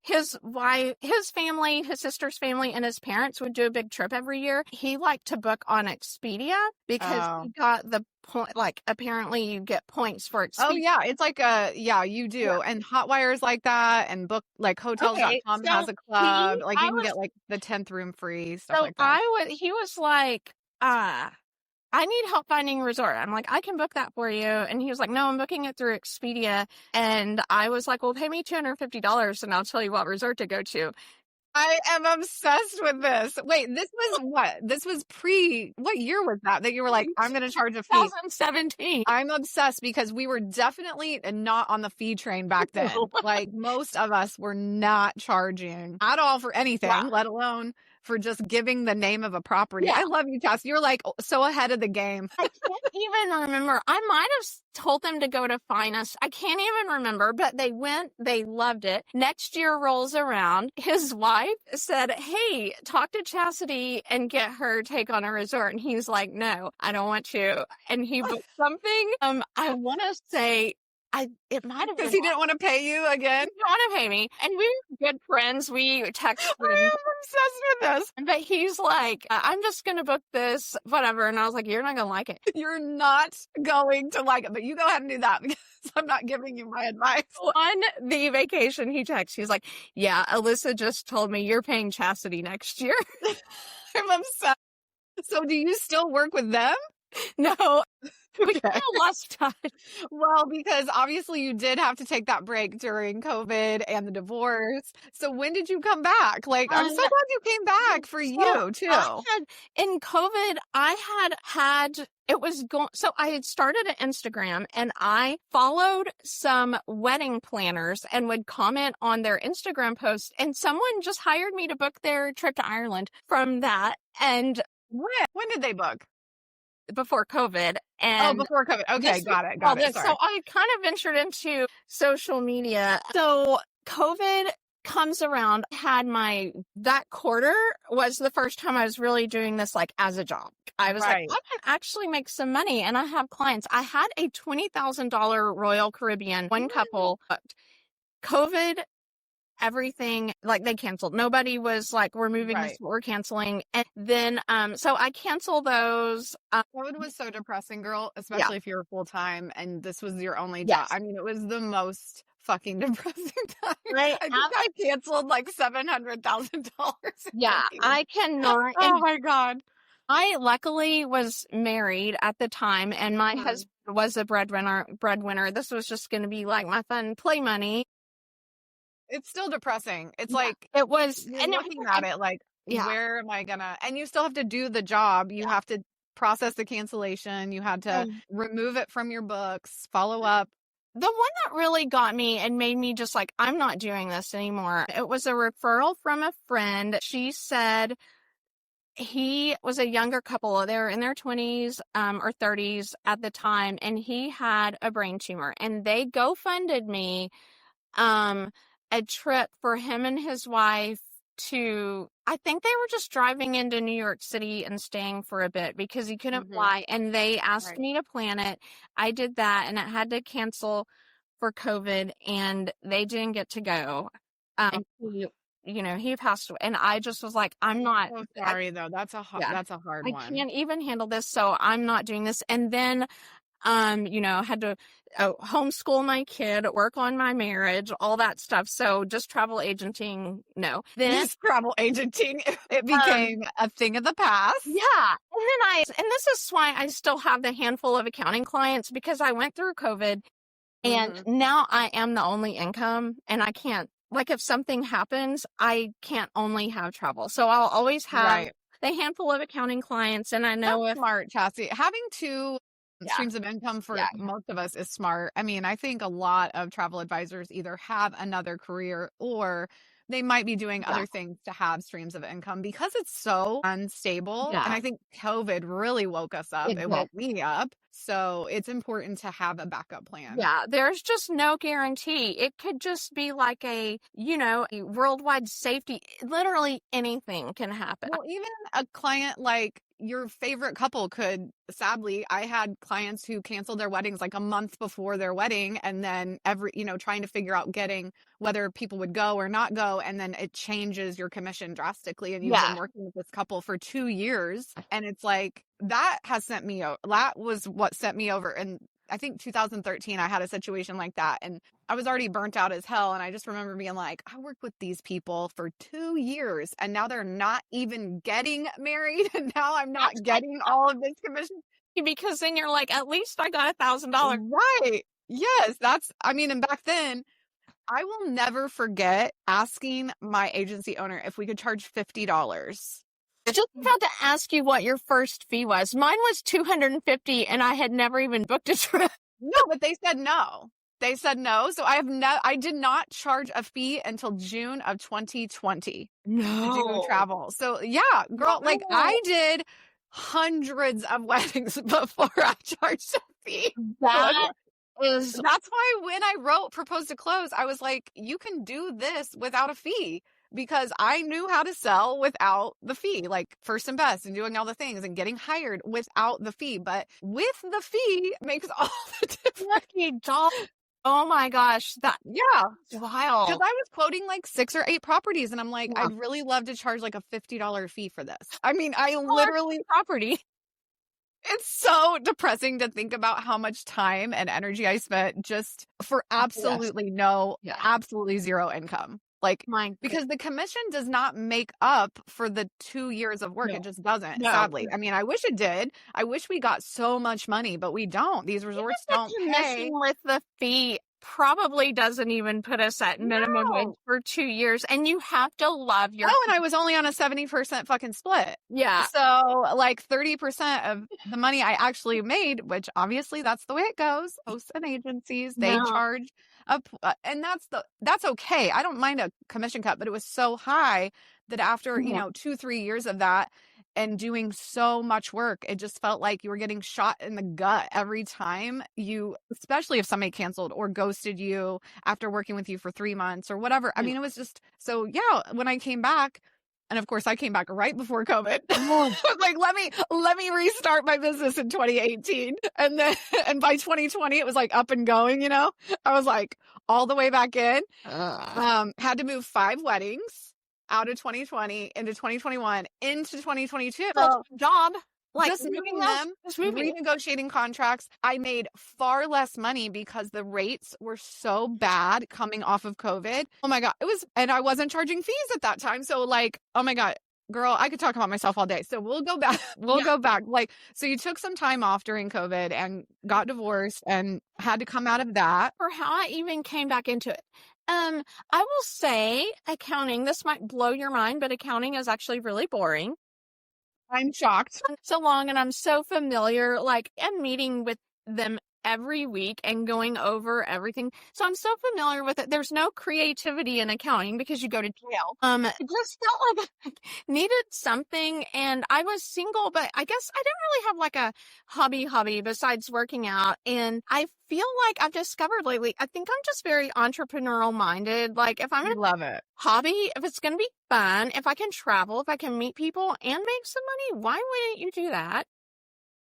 his wife, his family, his sister's family, and his parents would do a big trip every year. He liked to book on Expedia because he got the point, like, apparently you get points for Expedia. Oh yeah, it's like you do. Yeah. And Hotwire's like that, and book like hotels.com has a club. Like, you can get like the 10th room free, stuff like that. He was like, I need help finding a resort. I'm like, I can book that for you. And he was like, no, I'm booking it through Expedia. And I was like, well, pay me $250 and I'll tell you what resort to go to. I am obsessed with this. Wait, this was what? This was what year was that you were like, I'm going to charge a fee? 2017. I'm obsessed because we were definitely not on the fee train back then. Like, most of us were not charging at all for anything, let alone for just giving the name of a property. Yeah. I love you, Tess. You're like so ahead of the game. I can't even remember. I might have told them to go to Finest. I can't even remember, but they went. They loved it. Next year rolls around. His wife said, hey, talk to Chasity and get her take on a resort. And he's like, no, I don't want to. And he booked something. I want to say, it might have been because he didn't want to pay you again. He didn't want to pay me. And we were good friends. We texted. I am obsessed with this. But he's like, I'm just going to book this, whatever. And I was like, you're not going to like it. You're not going to like it, but you go ahead and do that because I'm not giving you my advice. On the vacation, he texts. He's like, yeah, Alyssa just told me you're paying Chasity next year. I'm obsessed. So do you still work with them? No. We kind of lost touch. Well, because obviously you did have to take that break during COVID and the divorce. So when did you come back? Like, I'm so glad you came back for you too. In COVID, so I had started an Instagram and I followed some wedding planners and would comment on their Instagram posts, and someone just hired me to book their trip to Ireland from that. And when did they book? Before COVID. And before COVID. Okay, got it. Sorry. So I kind of ventured into social media. So COVID comes around, that quarter was the first time I was really doing this like as a job. I was like, I can actually make some money and I have clients. I had a $20,000 Royal Caribbean, one couple booked. COVID, everything, like, they canceled. Nobody was like, we're moving this, we're canceling. And then, so I canceled those. COVID was so depressing, girl, especially if you're full time and this was your only job. I mean, it was the most fucking depressing time. Right. I think I canceled like $700,000. Yeah, I cannot. Oh my God. I luckily was married at the time and my husband was a breadwinner. This was just going to be like my fun play money. It's still depressing. It's like, it was, and looking at it like, where am I gonna, and you still have to do the job. You have to process the cancellation. You had to remove it from your books, follow up. The one that really got me and made me just like, I'm not doing this anymore. It was a referral from a friend. She said he was a younger couple. They were in their 20s or 30s at the time. And he had a brain tumor, and they GoFunded me a trip for him and his wife I think they were just driving into New York City and staying for a bit because he couldn't fly. And they asked me to plan it. I did that, and it had to cancel for COVID, and they didn't get to go. He passed away, and I just was like, I'm not. So sorry though. That's a hard one. I can't even handle this, so I'm not doing this. And then Had to homeschool my kid, work on my marriage, all that stuff. So just travel agenting, no. Then This travel agenting, it became a thing of the past. yeah. And this is why I still have the handful of accounting clients, because I went through COVID and now I am the only income, and I can't, like, if something happens, I can't only have travel. So I'll always have the handful of accounting clients. And I know That's smart, Chassie. Having two streams of income for Yeah. most of us is smart. I mean, I think a lot of travel advisors either have another career or they might be doing other things to have streams of income because it's so unstable. Yeah. And I think COVID really woke us up. It It woke me up. So it's important to have a backup plan. Yeah, there's just no guarantee. It could just be like a worldwide safety. Literally anything can happen. Well, even a client like your favorite couple could, sadly, I had clients who canceled their weddings like a month before their wedding, and then trying to figure out getting whether people would go or not go. And then it changes your commission drastically. And you've been working with this couple for 2 years. And it's like, that was what sent me over. And I think 2013, I had a situation like that, and I was already burnt out as hell. And I just remember being like, I worked with these people for 2 years and now they're not even getting married. And now I'm not getting all of this commission. Because then you're like, at least I got $1,000. Right. Yes. And back then, I will never forget asking my agency owner if we could charge $50. I just about to ask you what your first fee was. Mine was $250, and I had never even booked a trip. No, but they said no. They said no. So I did not charge a fee until June of 2020 to do travel. So yeah, girl, I did hundreds of weddings before I charged a fee. That's why when I proposed to close, I was like, you can do this without a fee. Because I knew how to sell without the fee, like first and best and doing all the things and getting hired without the fee. But with the fee makes all the difference. Oh my gosh. Wild. Because I was quoting like 6 or 8 properties and I'm like, I'd really love to charge like a $50 fee for this. I mean, I literally property. It's so depressing to think about how much time and energy I spent just for absolutely absolutely zero income. Because the commission does not make up for the 2 years of work. It just doesn't, sadly. I mean, I wish it did. I wish we got so much money, but we don't. These resorts don't pay. With the fee probably doesn't even put us at minimum wage for 2 years. And you have to love your... Oh, and I was only on a 70% fucking split. Yeah. So like 30% of the money I actually made, which obviously that's the way it goes. Hosts and agencies, they charge up, and that's okay. I don't mind a commission cut, but it was so high that after 2-3 years of that and doing so much work, it just felt like you were getting shot in the gut every time especially if somebody canceled or ghosted you after working with you for 3 months or whatever. I mean, it was just so when I came back. And of course, I came back right before COVID. Like, let me restart my business in 2018. And by 2020, it was like up and going, I was like all the way back in. Had to move 5 weddings out of 2020 into 2021 into 2022. Job. Just moving them, renegotiating contracts. I made far less money because the rates were so bad coming off of COVID. Oh my God. And I wasn't charging fees at that time. So oh my God, girl, I could talk about myself all day. So we'll go back. Go back. So you took some time off during COVID and got divorced and had to come out of that. For how I even came back into it. I will say accounting, this might blow your mind, but accounting is actually really boring. I'm shocked. So long, and I'm so familiar. I'm meeting with them every week and going over everything. So I'm so familiar with it. There's no creativity in accounting because you go to jail. It just felt like I needed something, and I was single, but I guess I didn't really have like a hobby besides working out. And I feel like I've discovered lately, I think I'm just very entrepreneurial minded. Like if I'm going to love it hobby, if it's going to be fun, if I can travel, if I can meet people and make some money, why wouldn't you do that?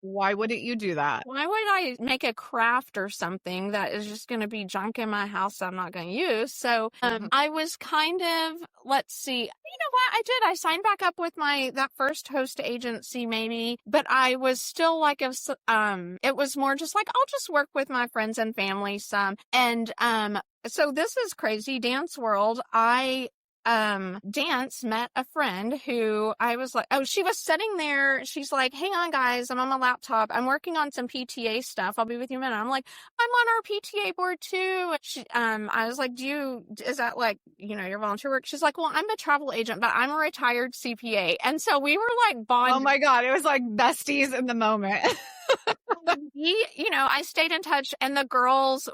Why wouldn't you do that? Why would I make a craft or something that is just going to be junk in my house I'm not going to use? So I was kind of, let's see, what? I did. I signed back up with that first host agency maybe, but I was still like, it was more just like, I'll just work with my friends and family some. And, so this is crazy. Dance World. Dance met a friend who I was like, she was sitting there. She's like, hang on guys, I'm on my laptop. I'm working on some PTA stuff. I'll be with you in a minute. I'm like, I'm on our PTA board too. I was like, is that like, your volunteer work? She's like, well, I'm a travel agent, but I'm a retired CPA. And so we were like bonding. Oh my God. It was like besties in the moment. I stayed in touch, and the girls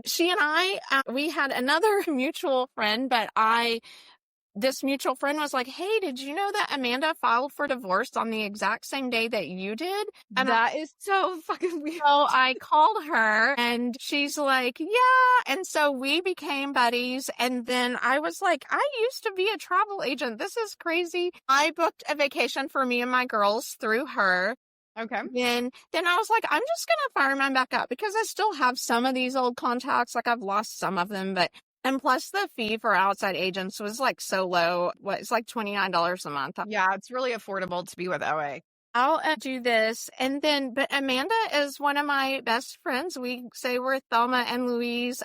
she and I, we had another mutual friend, but this mutual friend was like, hey, did you know that Amanda filed for divorce on the exact same day that you did? And that is so fucking weird. So I called her and she's like, yeah. And so we became buddies. And then I was like, I used to be a travel agent. This is crazy. I booked a vacation for me and my girls through her. Okay. Then I was like, I'm just going to fire mine back up because I still have some of these old contacts. Like I've lost some of them, and plus the fee for outside agents was like so low. It's like $29 a month. Yeah, it's really affordable to be with OA. I'll do this. But Amanda is one of my best friends. We say we're Thelma and Louise.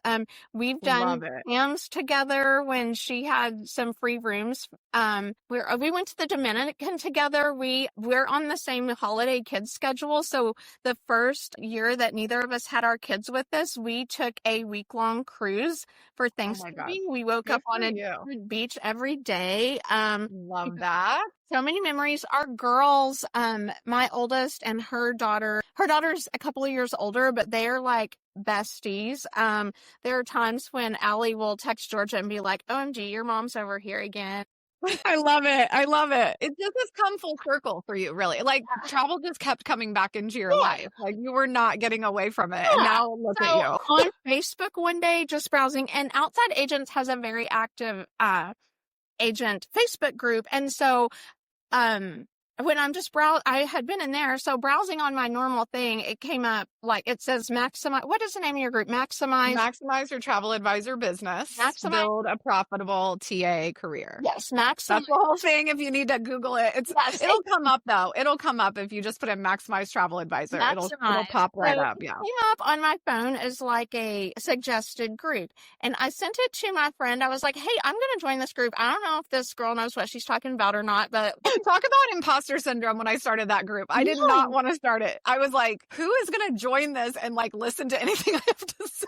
We've done camps together when she had some free rooms. We went to the Dominican together. We're on the same holiday kids schedule. So the first year that neither of us had our kids with us, we took a week-long cruise for Thanksgiving. We woke up on a different beach every day. Love that. So many memories. Our girls, my oldest and her daughter's a couple of years older, but they're like besties. There are times when Allie will text Georgia and be like, OMG, your mom's over here again. I love it. It just has come full circle for you, really. Like travel just kept coming back into your life. Like you were not getting away from it. And now look at you. On Facebook one day, just browsing, and Outside Agents has a very active, agent Facebook group. And so, when I'm just I had been in there, so browsing on my normal thing, it came up like it says maximize. What is the name of your group? Maximize your travel advisor business. Build a profitable TA career. Yes, That's the whole thing. If you need to Google it, it'll come up though. It'll come up if you just put in maximize travel advisor. It'll pop right up. Yeah. It came up on my phone as like a suggested group, and I sent it to my friend. I was like, "Hey, I'm going to join this group. I don't know if this girl knows what she's talking about or not, but talk about imposter syndrome when I started that group. I did not want to start it. I was like, who is going to join this and like listen to anything I have to say?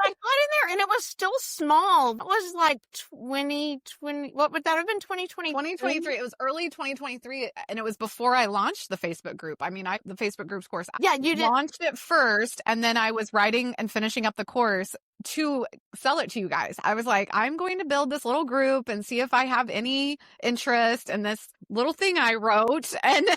I got in there and it was still small. It was like 2020. What would that have been? 2023? 2023. It was early 2023. And it was before I launched the Facebook group. I mean, the Facebook groups course. Yeah, you did. Launched it first. And then I was writing and finishing up the course to sell it to you guys. I was like, I'm going to build this little group and see if I have any interest in this little thing I wrote. And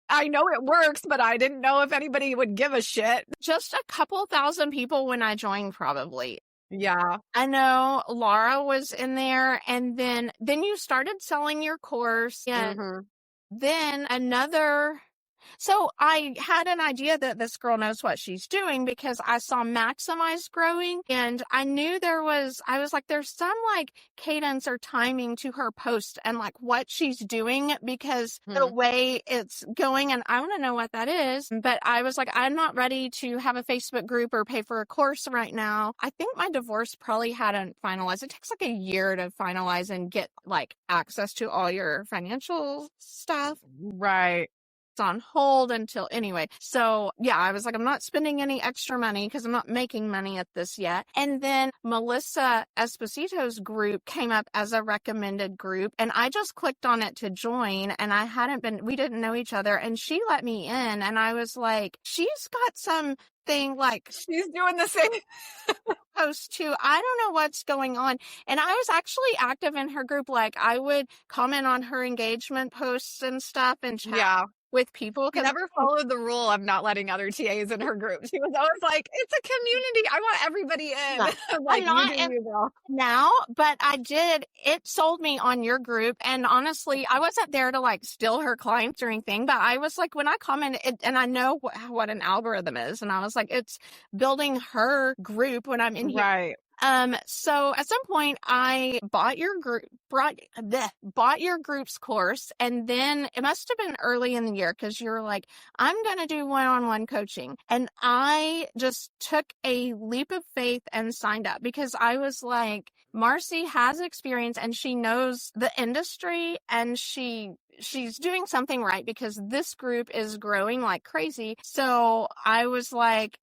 I know it works, but I didn't know if anybody would give a shit. Just a couple thousand people when I joined, probably. Yeah. I know Laura was in there, and then you started selling your course. And then so I had an idea that this girl knows what she's doing because I saw Maximize growing, and I knew I was like, there's some like cadence or timing to her post and like what she's doing because the way it's going, and I want to know what that is. But I was like, I'm not ready to have a Facebook group or pay for a course right now. I think my divorce probably hadn't finalized. It takes like a year to finalize and get like access to all your financial stuff. Right. On hold until anyway. So yeah, I was like, I'm not spending any extra money because I'm not making money at this yet. And then Melissa Esposito's group came up as a recommended group, and I just clicked on it to join, and we didn't know each other, and she let me in, and I was like, she's got something like she's doing the same post too. I don't know what's going on. And I was actually active in her group. Like I would comment on her engagement posts and stuff and chat with people. She never followed the rule of not letting other TAs in her group. She was always like, it's a community. I want everybody in. Yeah. Like, I'm not in now, but I did. It sold me on your group. And honestly, I wasn't there to like steal her clients or anything, but I was like, when I commented, and I know what an algorithm is, and I was like, it's building her group when I'm in here. Right. So at some point I bought your group's course, and then it must have been early in the year because you're like, I'm going to do one-on-one coaching. And I just took a leap of faith and signed up because I was like, Marcie has experience and she knows the industry, and she's doing something right because this group is growing like crazy. So I was like,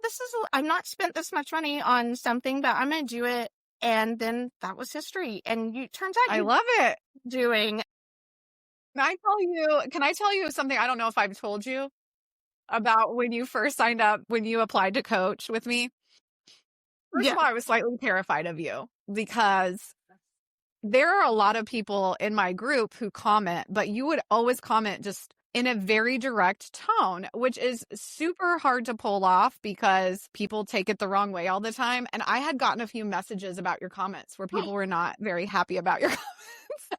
I'm not spent this much money on something, but I'm going to do it. And then that was history. And turns out I love it. doing. Can I tell you something? I don't know if I've told you about when you first signed up, when you applied to coach with me. First of all, I was slightly terrified of you because there are a lot of people in my group who comment, but you would always comment just in a very direct tone, which is super hard to pull off because people take it the wrong way all the time. And I had gotten a few messages about your comments where people were not very happy about your comments.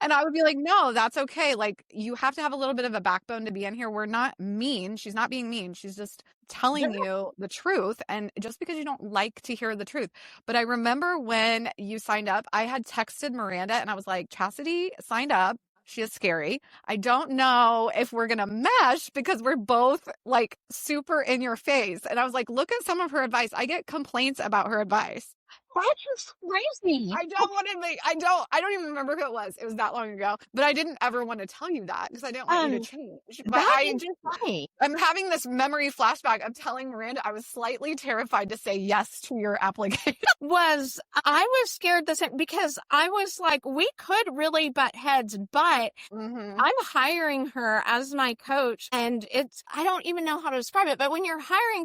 And I would be like, no, that's okay. Like, you have to have a little bit of a backbone to be in here. We're not mean. She's not being mean. She's just telling you the truth. And just because you don't like to hear the truth. But I remember when you signed up, I had texted Miranda and I was like, Chasity signed up. She is scary. I don't know if we're going to mesh because we're both like super in your face. And I was like, look at some of her advice. I get complaints about her advice. That's crazy. I don't even remember who it was. It was that long ago, but I didn't ever want to tell you that because I didn't want you to change. But I'm having this memory flashback of telling Miranda I was slightly terrified to say yes to your application. I was scared because I was like, we could really butt heads, but I'm hiring her as my coach, and I don't even know how to describe it. But when I'm hiring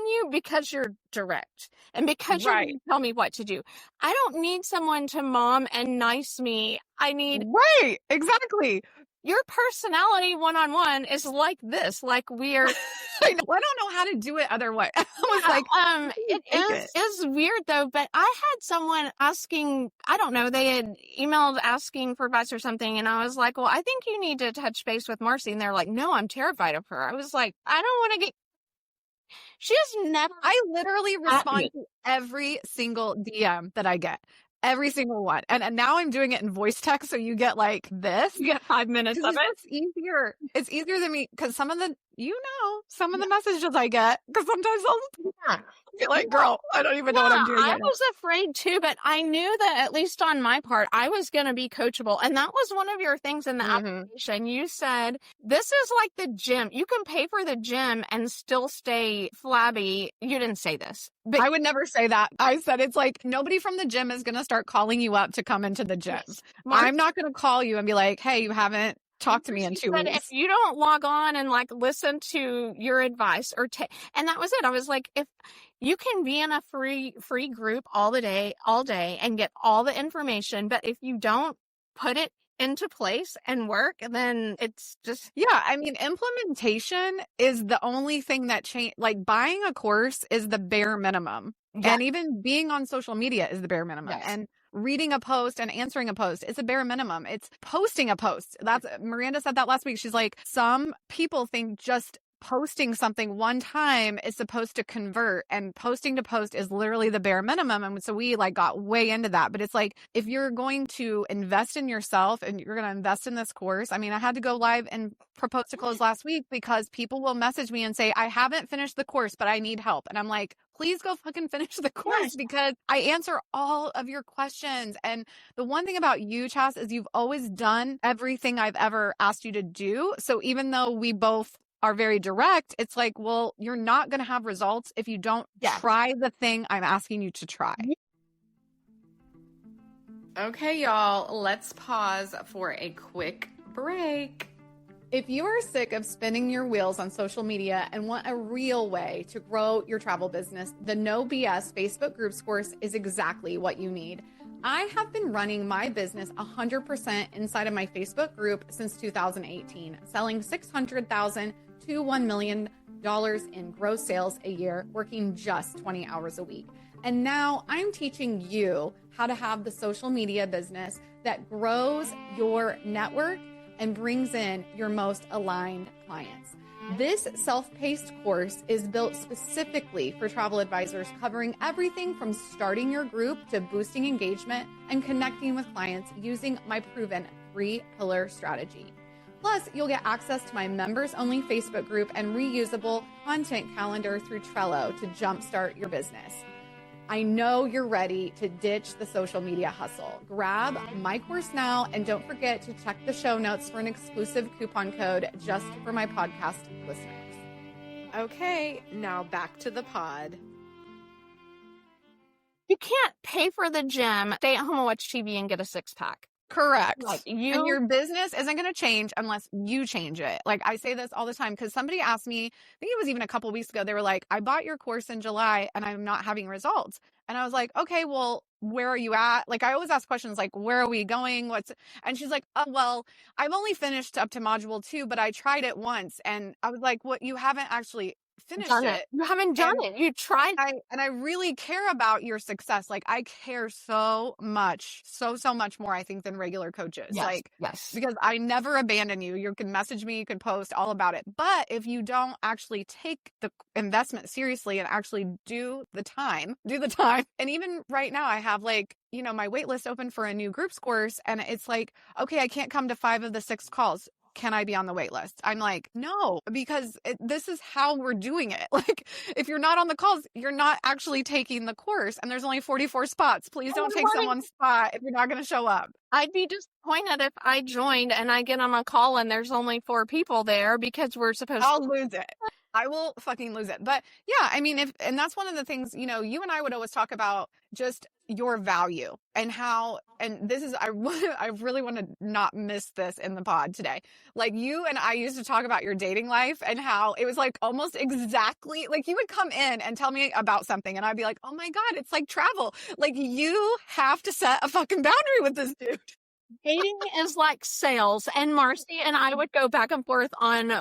you because you're direct and because you're going to tell me what to do. I don't need someone to mom and nice me. I need exactly. Your personality one-on-one is like this, like we're. I don't know how to do it otherwise. I was like, it is weird though. But I had someone asking. I don't know. They had emailed asking for advice or something, and I was like, "Well, I think you need to touch base with Marcie." And they're like, "No, I'm terrified of her." I was like, "I don't want to get." She has never. I literally respond to every single DM that I get. Every single one. And now I'm doing it in voice text. So you get like this. You get 5 minutes of it. It's easier. It's easier than me. Cause some of the messages I get, cause sometimes I'll be like, girl, I don't even know what I'm doing. I was afraid too, but I knew that at least on my part, I was going to be coachable. And that was one of your things in the application. You said, this is like the gym. You can pay for the gym and still stay flabby. You didn't say this. But I would never say that. I said, it's like nobody from the gym is going to start calling you up to come into the gym. Yes. I'm not going to call you and be like, hey, you haven't talked to me in 2 weeks. If you don't log on and like listen to your advice and that was it. I was like, if you can be in a free group all day and get all the information, but if you don't put it into place and work, then it's just. Yeah. I mean, implementation is the only thing that change. Like buying a course is the bare minimum. Yeah. And even being on social media is the bare minimum. Yes. And reading a post and answering a post, it's a bare minimum. It's posting a post. Miranda said that last week. She's like, some people think just posting something one time is supposed to convert, and posting to post is literally the bare minimum. And so we like got way into that. But it's like, if you're going to invest in yourself and you're going to invest in this course, I mean, I had to go live and propose to close last week because people will message me and say, I haven't finished the course, but I need help. And I'm like, please go fucking finish the course because I answer all of your questions. And the one thing about you, Chas, is you've always done everything I've ever asked you to do. So even though we both are very direct, it's like, well, you're not going to have results if you don't try the thing I'm asking you to try. Okay, y'all, let's pause for a quick break. If you are sick of spinning your wheels on social media and want a real way to grow your travel business, the No BS Facebook Groups course is exactly what you need. I have been running my business 100% inside of my Facebook group since 2018, selling $600,000 to $1 million in gross sales a year, working just 20 hours a week. And now I'm teaching you how to have the social media business that grows your network and brings in your most aligned clients. This self-paced course is built specifically for travel advisors, covering everything from starting your group to boosting engagement and connecting with clients using my proven 3-pillar strategy. Plus, you'll get access to my members-only Facebook group and reusable content calendar through Trello to jumpstart your business. I know you're ready to ditch the social media hustle. Grab my course now, and don't forget to check the show notes for an exclusive coupon code just for my podcast listeners. Okay, now back to the pod. You can't pay for the gym, stay at home and watch TV and get a 6-pack. Correct. Like And your business isn't going to change unless you change it. Like I say this all the time because somebody asked me, I think it was even a couple weeks ago, they were like, I bought your course in July and I'm not having results. And I was like, okay, well, where are you at? Like I always ask questions like, where are we going? And she's like, oh, well, I've only finished up to module 2, but I tried it once. And I was like, what? You haven't actually finished it. You haven't done it. You tried. I really care about your success. Like I care so much, so much more, I think, than regular coaches. Yes. Because I never abandon you. You can message me, you can post all about it. But if you don't actually take the investment seriously and actually do the time. And even right now I have like, you know, my wait list open for a new groups course. And it's like, okay, I can't come to 5 of the 6 calls. Can I be on the wait list? I'm like, no, because this is how we're doing it. Like, if you're not on the calls, you're not actually taking the course. And there's only 44 spots. Please don't take someone's spot if you're not going to show up. I'd be disappointed if I joined and I get on a call and there's only 4 people there because we're supposed I'll lose it. I will fucking lose it. But yeah, I mean, and that's one of the things, you know, you and I would always talk about just your value and how, and this is, I really want to not miss this in the pod today. Like you and I used to talk about your dating life and how it was like almost exactly like you would come in and tell me about something and I'd be like, oh my God, it's like travel. Like you have to set a fucking boundary with this dude. Dating is like sales, and Marcie and I would go back and forth on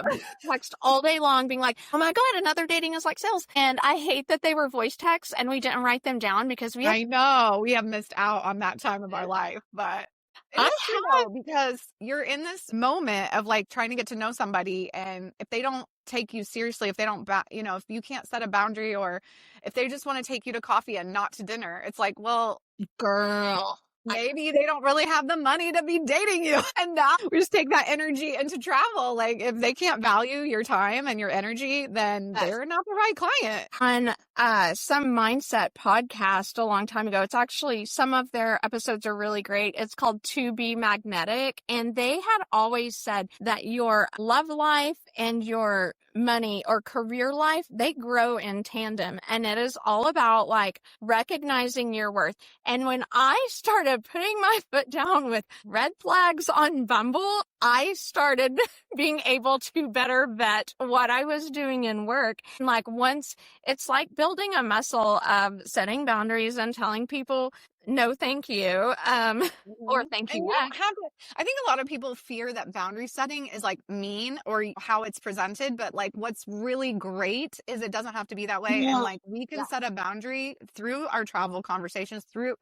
text all day long being like, oh my God, another dating is like sales. And I hate that they were voice texts and we didn't write them down because I know we have missed out on that time of our life, but it's true though, because you're in this moment of like trying to get to know somebody, and if they don't take you seriously, if they don't, you know, if you can't set a boundary, or if they just want to take you to coffee and not to dinner, it's like, well, girl, maybe they don't really have the money to be dating you. And now we just take that energy into travel. Like if they can't value your time and your energy, then they're not the right client. On some mindset podcast a long time ago, it's actually, some of their episodes are really great. It's called To Be Magnetic. And they had always said that your love life and your money or career life, they grow in tandem. And it is all about like recognizing your worth. And when I started putting my foot down with red flags on Bumble, I started being able to better vet what I was doing in work. Like once, it's like building a muscle of setting boundaries and telling people, no, thank you. Or thank you. I think a lot of people fear that boundary setting is like mean or how it's presented, but like what's really great is it doesn't have to be that way. Yeah. And like we can set a boundary through our travel conversations, through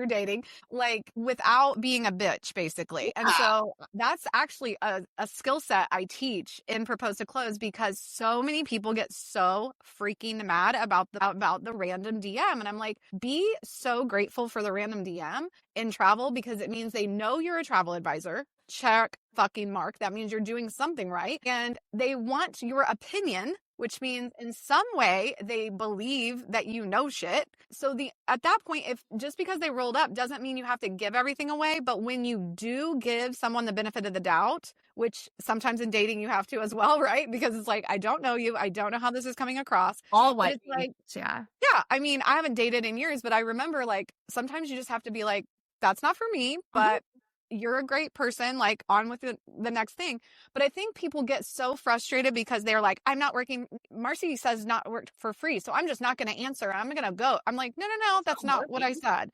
dating, like without being a bitch, basically. And so that's actually a skill set I teach in Propose to Close, because so many people get so freaking mad about the random DM. And I'm like, be so grateful for the random DM in travel, because it means they know you're a travel advisor. Check fucking mark. That means you're doing something right. And they want your opinion, which means in some way they believe that you know shit. So at that point, if just because they rolled up doesn't mean you have to give everything away. But when you do give someone the benefit of the doubt, which sometimes in dating you have to as well, right? Because it's like, I don't know you. I don't know how this is coming across. Always. It's like, yeah. I mean, I haven't dated in years, but I remember like sometimes you just have to be like, that's not for me, but you're a great person, like on with the next thing. But I think people get so frustrated because they're like, I'm not working. Marcie says not work for free, so I'm just not going to answer. I'm going to go. I'm like, no, that's not what I said.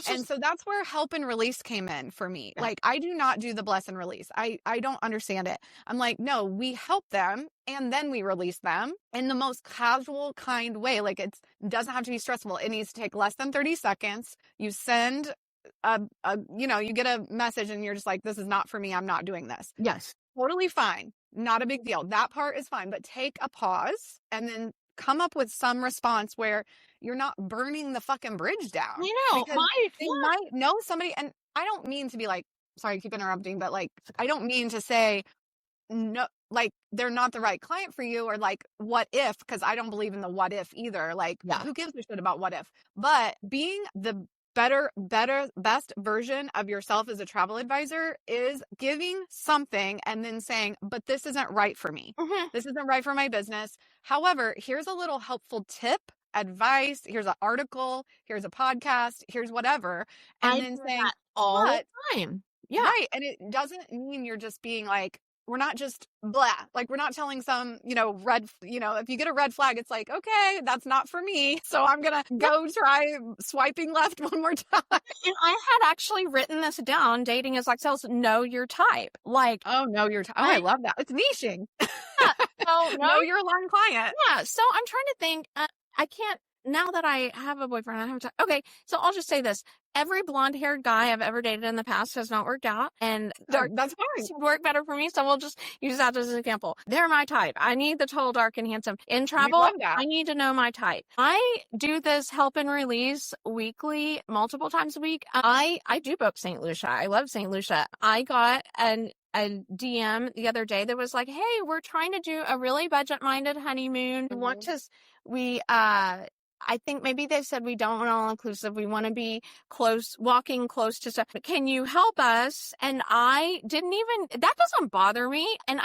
And so that's where help and release came in for me. Like, I do not do the bless and release. I don't understand it. I'm like, no, we help them and then we release them in the most casual, kind way. Like, it doesn't have to be stressful. It needs to take less than 30 seconds. You send you get a message and you're just like, this is not for me. I'm not doing this. Yes. Totally fine. not a big deal. That part is fine, but take a pause and then come up with some response where you're not burning the fucking bridge down. You know, Because they might know somebody, and I don't mean to be like, sorry, I keep interrupting, but like, I don't mean to say, no, like they're not the right client for you, or like, what if, because I don't believe in the what if either. Like, who gives a shit about what if? But being the best version of yourself as a travel advisor is giving something and then saying, but this isn't right for me. This isn't right for my business. However, here's a little helpful tip, advice. Here's an article. Here's a podcast. Here's whatever. And then saying all the time. Yeah. Right. And it doesn't mean you're just being like, we're not just blah, like we're not telling some, if you get a red flag, it's like, okay, that's not for me. So I'm going to go try swiping left one more time. And I had actually written this down. Dating is like sales. Know your type. Like, know your type. Oh, I love that. It's niching. Yeah. Know your alarm client. Yeah. So I'm trying to think, I can't, now that I have a boyfriend, I have time. Okay. So I'll just say this. Every blonde haired guy I've ever dated in the past has not worked out, and that's fine. Work better for me. So we'll just use that as an example. They're my type. I need the tall, dark, and handsome. In travel, I need to know my type. I do this help and release weekly, multiple times a week. I do book St. Lucia. I love St. Lucia. I got a DM the other day that was like, hey, we're trying to do a really budget-minded honeymoon. I think maybe they said we don't want all-inclusive. We want to be walking close to stuff. Can you help us? And that doesn't bother me. And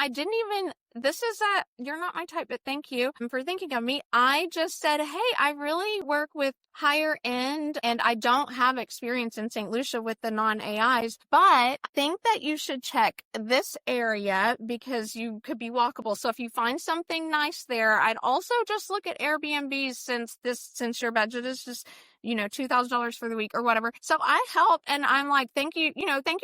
you're not my type, but thank you for thinking of me. I just said, hey, I really work with higher end and I don't have experience in St. Lucia with the non-AIs, but I think that you should check this area because you could be walkable. So if you find something nice there, I'd also just look at Airbnbs since your budget is just, $2,000 for the week or whatever. So I help and I'm like, thank you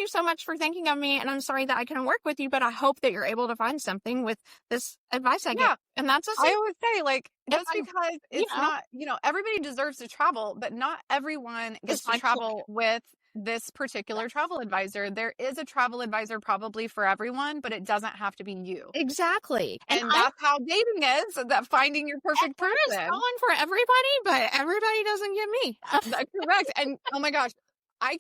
so much for thinking of me. And I'm sorry that I couldn't work with you, but I hope that you're able to find something with this advice I get. And that's I always say, like, just because it's not, everybody deserves to travel, but not everyone gets to travel with this particular travel advisor. There is a travel advisor probably for everyone, but it doesn't have to be you. Exactly. And that's how dating is, that finding your perfect person. It's going for everybody, but everybody doesn't get me. That's correct. And oh my gosh, I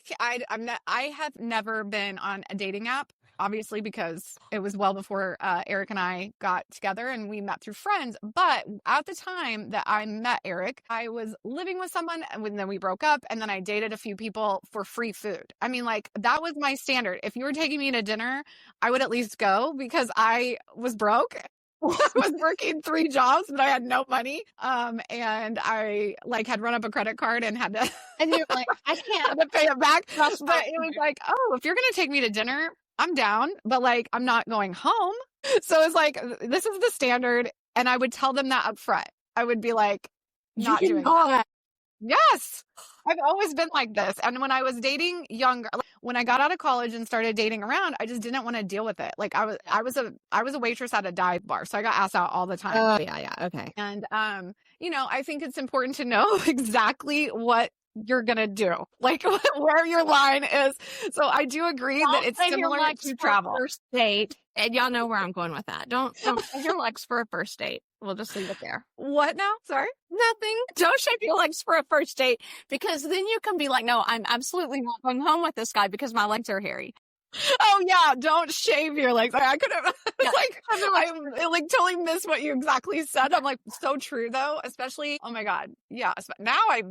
have never been on a dating app, obviously, because it was well before Eric and I got together and we met through friends. But at the time that I met Eric, I was living with someone and then we broke up and then I dated a few people for free food. I mean, like, that was my standard. If you were taking me to dinner, I would at least go because I was broke. I was working 3 jobs, but I had no money. And I had run up a credit card and had to, and you're like, I can't to pay it back. But it was like, oh, if you're going to take me to dinner, I'm down, but I'm not going home. So it's like, this is the standard. And I would tell them that up front. I would be like, not doing that. Yes. I've always been like this. And when I was dating younger, when I got out of college and started dating around, I just didn't want to deal with it. Like I was a waitress at a dive bar. So I got asked out all the time. Oh yeah. Okay. And, I think it's important to know exactly what you're going to do, where your line is. So I do agree that it's similar to travel. First date. And y'all know where I'm going with that. Don't shave your legs for a first date. We'll just leave it there. What now? Sorry? Nothing. Don't shave your legs for a first date because then you can be like, no, I'm absolutely not going home with this guy because my legs are hairy. Oh yeah, don't shave your legs. I could have I totally missed what you exactly said. I'm like, so true though, especially, oh my God. Yeah. Now I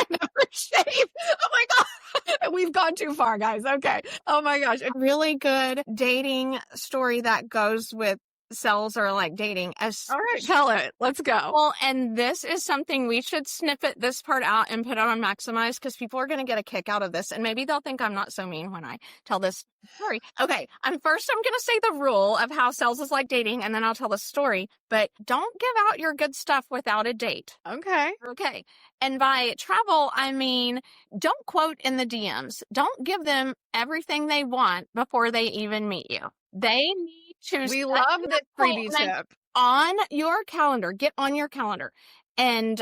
never shave. Oh my God. We've gone too far, guys. Okay. Oh my gosh. A really good dating story that goes with cells or dating. All right, tell it. Let's go. Well, and this is something we should snippet this part out and put it on Maximize because people are going to get a kick out of this. And maybe they'll think I'm not so mean when I tell this story. Okay. I'm going to say the rule of how cells is like dating and then I'll tell the story, but don't give out your good stuff without a date. Okay. Okay. And by travel, I mean, don't quote in the DMs. Don't give them everything they want before they even meet you. They need to. We love this freebie tip. On your calendar. Get on your calendar. And,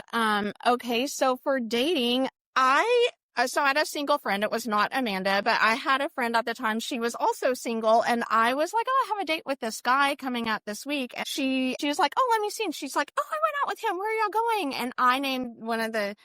okay. So for dating, I So I had a single friend. It was not Amanda, but I had a friend at the time. She was also single. And I was like, oh, I have a date with this guy coming up this week. And she was like, oh, let me see. And she's like, oh, I went out with him. Where are y'all going? And I named one of the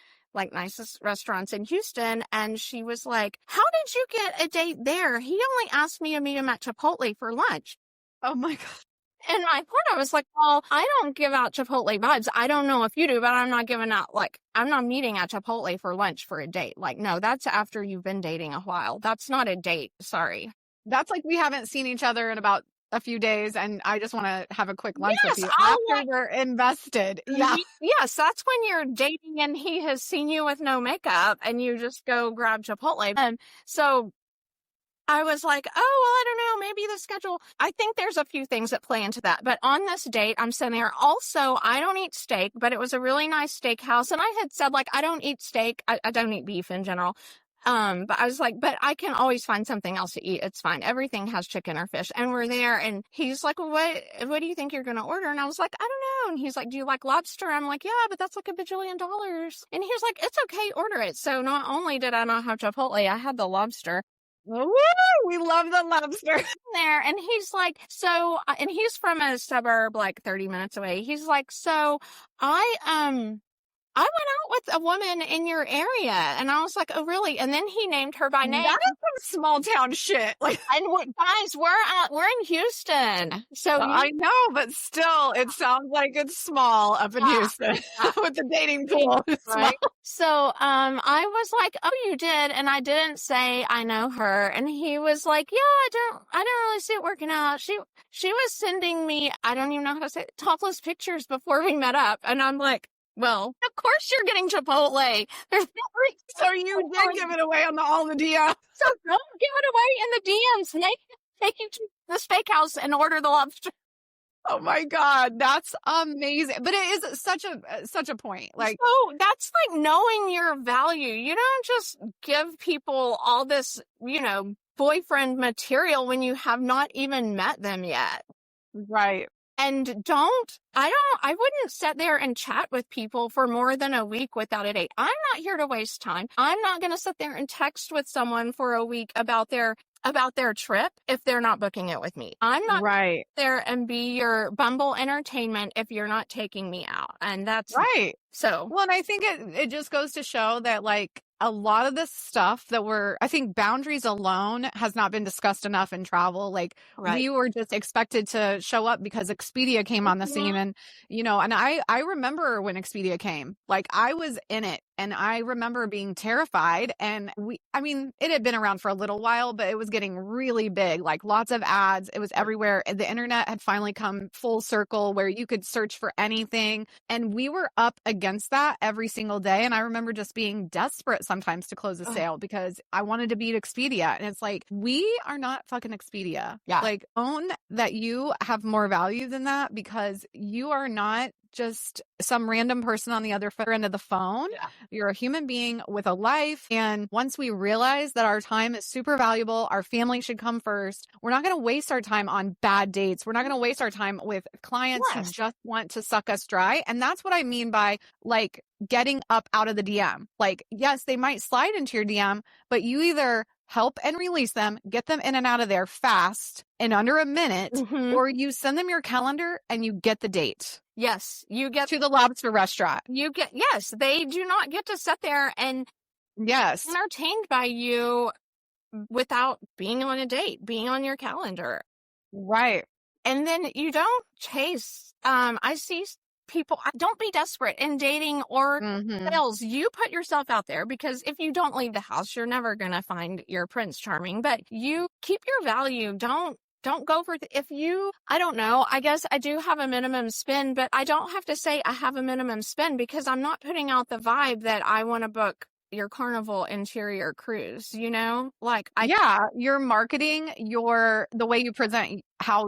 nicest restaurants in Houston. And she was like, how did you get a date there? He only asked me to meet him at Chipotle for lunch. Oh my God. And my point, I was like, well, I don't give out Chipotle vibes. I don't know if you do, but I'm not giving out, I'm not meeting at Chipotle for lunch for a date. No, that's after you've been dating a while. That's not a date. Sorry. That's like we haven't seen each other in about a few days and I just want to have a quick lunch with you after we're invested. Yeah. Yes, that's when you're dating and he has seen you with no makeup and you just go grab Chipotle. And so I was like, oh, well, I don't know, maybe the schedule. I think there's a few things that play into that. But on this date, I'm sitting there. Also, I don't eat steak, but it was a really nice steakhouse. And I had said, I don't eat steak. I don't eat beef in general. But I was like, but I can always find something else to eat. It's fine. Everything has chicken or fish. And we're there. And he's like, what do you think you're going to order? And I was like, I don't know. And he's like, do you like lobster? I'm like, yeah, but that's like $1 bajillion. And he was like, it's okay. Order it. So not only did I not have Chipotle, I had the lobster. Woo! We love the lobster. There. And he's like, so, and he's from a suburb 30 minutes away. He's like, so I went out with a woman in your area. And I was like, oh, really? And then he named her by name. That is some small town shit. Guys, we're in Houston. So I know, but still, it sounds like it's small up in Houston with the dating pool. Right? So I was like, oh, you did? And I didn't say I know her. And he was like, yeah, I don't really see it working out. She was sending me, I don't even know how to say it, topless pictures before we met up. And I'm like, well, of course you're getting Chipotle. There's so you did give it away on all the DMs. So don't give it away in the DMs. Take you to the steakhouse and order the lobster. Oh my God, that's amazing. But it is such a point. So that's knowing your value. You don't just give people all this, boyfriend material when you have not even met them yet. Right. And I wouldn't sit there and chat with people for more than a week without a date. I'm not here to waste time. I'm not going to sit there and text with someone for a week about their trip if they're not booking it with me. I'm not right there and be your Bumble entertainment if you're not taking me out. And that's right. So, well, and I think it just goes to show that a lot of this stuff I think boundaries alone has not been discussed enough in travel. We were just expected to show up because Expedia came on the scene and, and I remember when Expedia came, I was in it and I remember being terrified and it had been around for a little while, but it was getting really big, lots of ads. It was everywhere. And the internet had finally come full circle where you could search for anything. And we were up against that every single day. And I remember just being desperate sometimes to close a sale because I wanted to beat Expedia. And it's we are not fucking Expedia. Yeah. Own that you have more value than that because you are not just some random person on the other end of the phone. Yeah. You're a human being with a life. And once we realize that our time is super valuable, our family should come first. We're not going to waste our time on bad dates. We're not going to waste our time with clients who just want to suck us dry. And that's what I mean by getting up out of the DM. Yes, they might slide into your DM, but you either help and release them, get them in and out of there fast in under a minute, or you send them your calendar and you get the date. Yes, you get to the lobster restaurant. Yes, they do not get to sit there and entertained by you without being on a date, being on your calendar. Right. And then you don't chase. I see people, don't be desperate in dating or sales. You put yourself out there because if you don't leave the house, you're never going to find your Prince Charming, but you keep your value. Don't go for I don't know. I guess I do have a minimum spend, but I don't have to say I have a minimum spend because I'm not putting out the vibe that I want to book your Carnival interior cruise, you're marketing the way you present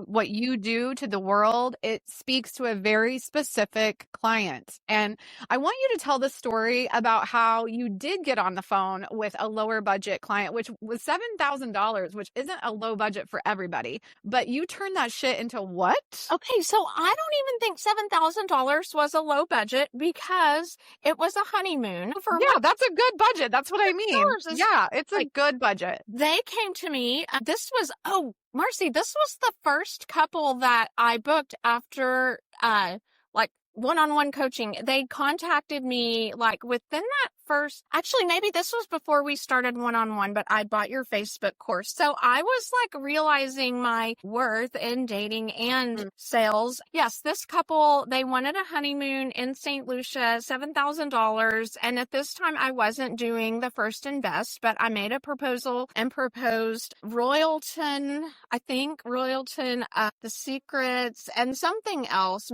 what you do to the world. It speaks to a very specific client. And I want you to tell the story about how you did get on the phone with a lower budget client, which was $7,000, which isn't a low budget for everybody, but you turned that shit into what? Okay. So I don't even think $7,000 was a low budget because it was a honeymoon. That's a good good budget. That's what I mean. Yeah, it's a good budget. They came to me. Marcie, this was the first couple that I booked after, like one-on-one coaching. They contacted me like within that actually, maybe this was before we started one-on-one, but I bought your Facebook course. So I was like realizing my worth in dating and sales. Yes, this couple, they wanted a honeymoon in St. Lucia, $7,000. And at this time I wasn't doing the first and best, but I made a proposal and proposed Royalton, The Secrets, and something else,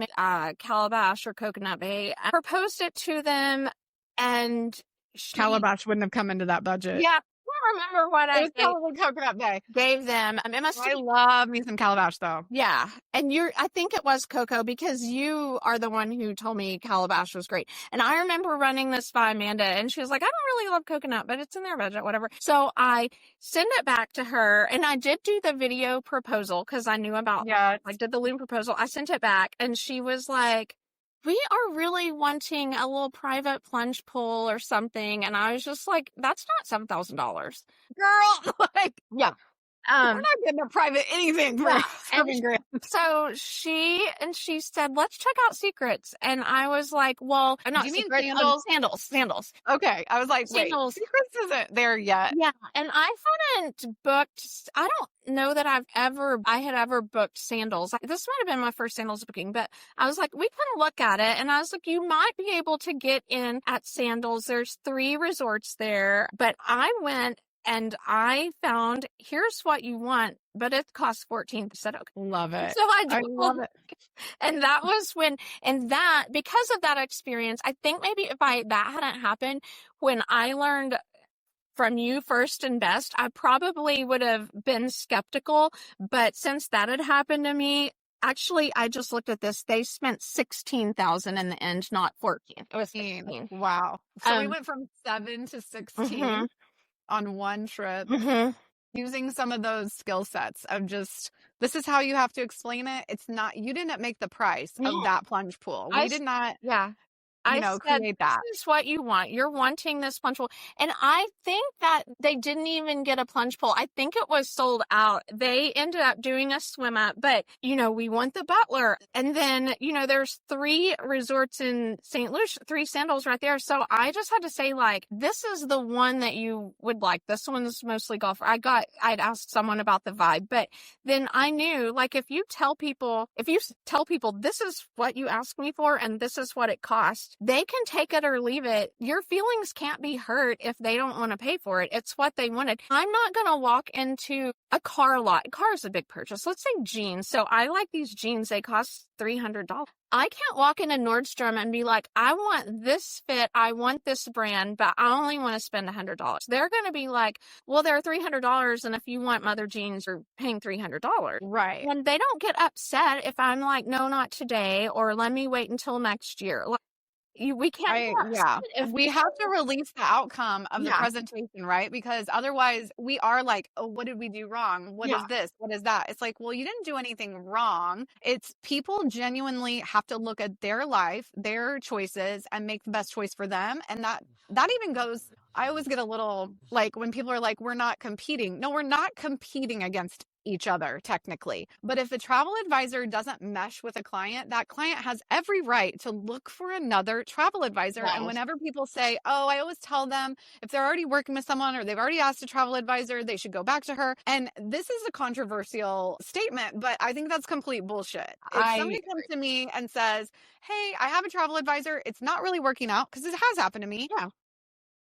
Calabash or Coconut Bay. I proposed it to them. And Calabash wouldn't have come into that budget. Yeah, I don't remember what I Coconut Bay gave them. I love me some Calabash though. Yeah, and I think it was Coco because you are the one who told me Calabash was great. And I remember running this by Amanda, and she was like, "I don't really love coconut, but it's in their budget, whatever." So I sent it back to her, and I did do the video proposal because I knew about did the loom proposal. I sent it back, and she was like, "We are really wanting a little private plunge pool or something." And I was just like, "That's not $7,000. Girl." Yeah. We're not getting a private anything for $7,000. So she said, "Let's check out Secrets." And I was like, "Well, not Secrets, sandals. Okay. I was like, sandals. Wait, Secrets isn't there yet. Yeah. And I hadn't booked, I don't know that I had ever booked sandals. This might have been my first sandals booking, but I was like, we can look at it. And I was like, you might be able to get in at Sandals. There's 3 resorts there, but I went and I found, here's what you want, but it costs $14. Okay. Love it. So I love it. And that was because of that experience, I think maybe if that hadn't happened, when I learned from you first and best, I probably would have been skeptical. But since that had happened to me, actually, I just looked at this. They spent $16,000 in the end, not $14,000. It was $16,000. Wow. So we went from 7 to 16 on one trip, using some of those skill sets of just, this is how you have to explain it. It's not, you didn't make the price of that plunge pool. We did not. Yeah. Create that. This is what you want. You're wanting this plunge pool. And I think that they didn't even get a plunge pool. I think it was sold out. They ended up doing a swim up, but we want the Butler. And then, there's 3 resorts in St. Lucia, 3 Sandals right there. So I just had to say, like, this is the one that you would like. This one's mostly golf. I'd asked someone about the vibe, but then I knew, like, if you tell people this is what you asked me for and this is what it costs, they can take it or leave it. Your feelings can't be hurt if they don't want to pay for it. It's what they wanted. I'm not going to walk into a car lot. A car is a big purchase. Let's say jeans. So I like these jeans. They cost $300. I can't walk into Nordstrom and be like, I want this fit. I want this brand, but I only want to spend $100. They're going to be like, well, they're $300. And if you want mother jeans, you're paying $300. Right. And they don't get upset if I'm like, no, not today, or let me wait until next year. We can't. We have to release the outcome of the presentation, right? Because otherwise we are like, oh, what did we do wrong? What is this? What is that? It's like, well, you didn't do anything wrong. It's people genuinely have to look at their life, their choices, and make the best choice for them. And that even goes, I always get a little like when people are like, we're not competing. No, we're not competing against each other technically. But if a travel advisor doesn't mesh with a client, that client has every right to look for another travel advisor. Wow. And whenever people say, oh, I always tell them if they're already working with someone or they've already asked a travel advisor, they should go back to her. And this is a controversial statement, but I think that's complete bullshit. If somebody comes to me and says, hey, I have a travel advisor, it's not really working out, because it has happened to me. Yeah.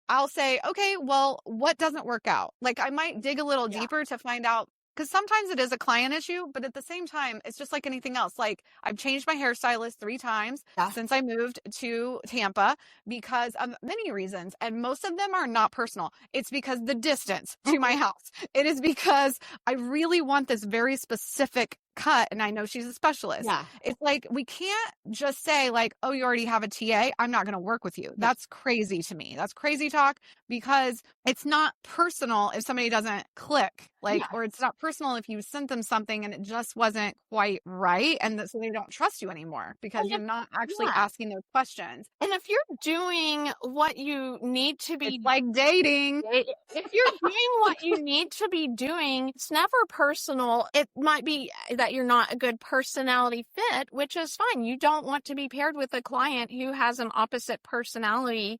I'll say, okay, well, what doesn't work out? Like I might dig a little deeper to find out. Because sometimes it is a client issue, but at the same time, it's just like anything else. Like I've changed my hairstylist 3 times since I moved to Tampa because of many reasons. And most of them are not personal. It's because the distance to my house. It is because I really want this very specific cut and I know she's a specialist. Yeah. It's like, we can't just say like, oh, you already have a TA, I'm not going to work with you. That's crazy to me. That's crazy talk, because it's not personal if somebody doesn't click, like, or it's not personal if you sent them something and it just wasn't quite right. And so they don't trust you anymore because you're not actually asking those questions. And if you're doing what you need to be, It's like dating. if you're doing what you need to be doing, it's never personal. It might be that you're not a good personality fit, which is fine. You don't want to be paired with a client who has an opposite personality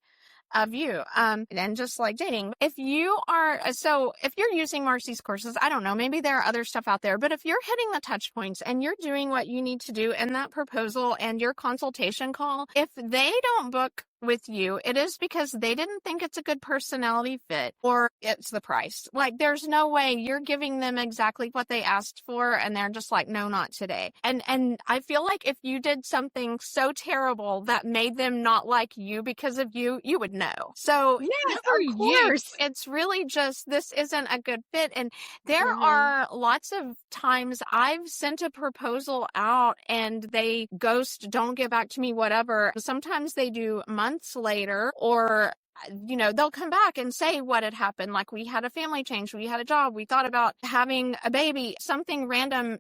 of you. And just like dating, if you're using Marcie's courses, I don't know, maybe there are other stuff out there, but if you're hitting the touch points and you're doing what you need to do in that proposal and your consultation call, if they don't book with you, it is because they didn't think it's a good personality fit, or it's the price. Like, there's no way you're giving them exactly what they asked for and they're just like, no, not today. And I feel like if you did something so terrible that made them not like you because of you, you would know. So Yes, of course, it's really just, this isn't a good fit. And there are lots of times I've sent a proposal out and they ghost, don't get back to me, whatever. Sometimes they do months later, or they'll come back and say what had happened. Like, we had a family change, we had a job, we thought about having a baby, something random.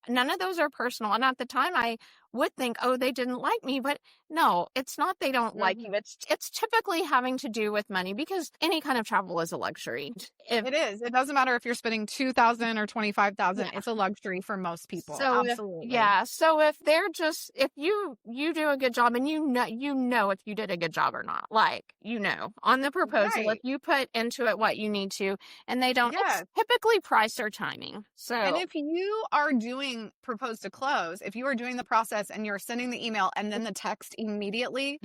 None of those are personal. And at the time I would think, oh, they didn't like me, but no, it's not they don't like you. It's typically having to do with money, because any kind of travel is a luxury. It is. It doesn't matter if you're spending $2,000 or $25,000. It's a luxury for most people. So absolutely. So if they're just, if you do a good job, and you know if you did a good job or not, like, on the proposal, if you put into it what you need to, and they don't, it's typically price or timing. So, and if you are doing propose to close, if you are doing the process and you're sending the email and then the text immediately,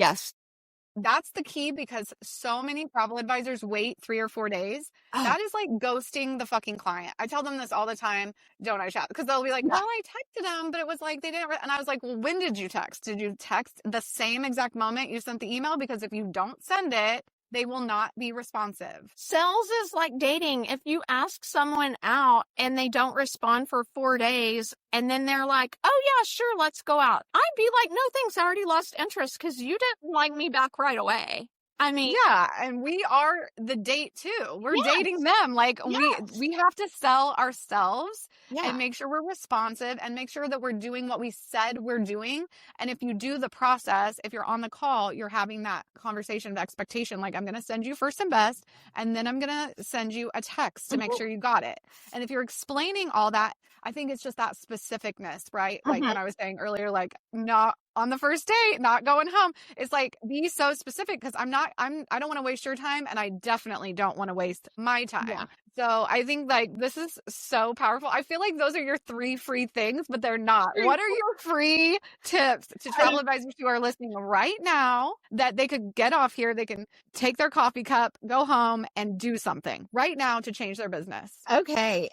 that's the key, because so many travel advisors wait 3 or 4 days. That is like ghosting the fucking client. I tell them this all the time, don't I, chat? Because they'll be like, well, I texted them, but it was like they didn't. And I was like, well, when did you text? Did you text the same exact moment you sent the email? Because if you don't send it, they will not be responsive. Sales is like dating. If you ask someone out and they don't respond for 4 days, and then they're like, oh yeah, sure, let's go out, I'd be like, no thanks, I already lost interest because you didn't like me back right away. I mean, yeah, and we are the date too. We're dating them. Like, we have to sell ourselves and make sure we're responsive and make sure that we're doing what we said we're doing. And if you do the process, if you're on the call, you're having that conversation of expectation. Like, I'm going to send you first and best, and then I'm going to send you a text to make sure you got it. And if you're explaining all that, I think it's just that specificness, right? Like when I was saying earlier, like, not on the first date, not going home. It's like, be so specific, because I don't want to waste your time, and I definitely don't want to waste my time. Yeah. So I think like this is so powerful. I feel like those are your 3 free things, but they're not. What are your free tips to travel advisors who are listening right now that they could get off here? They can take their coffee cup, go home, and do something right now to change their business. Okay.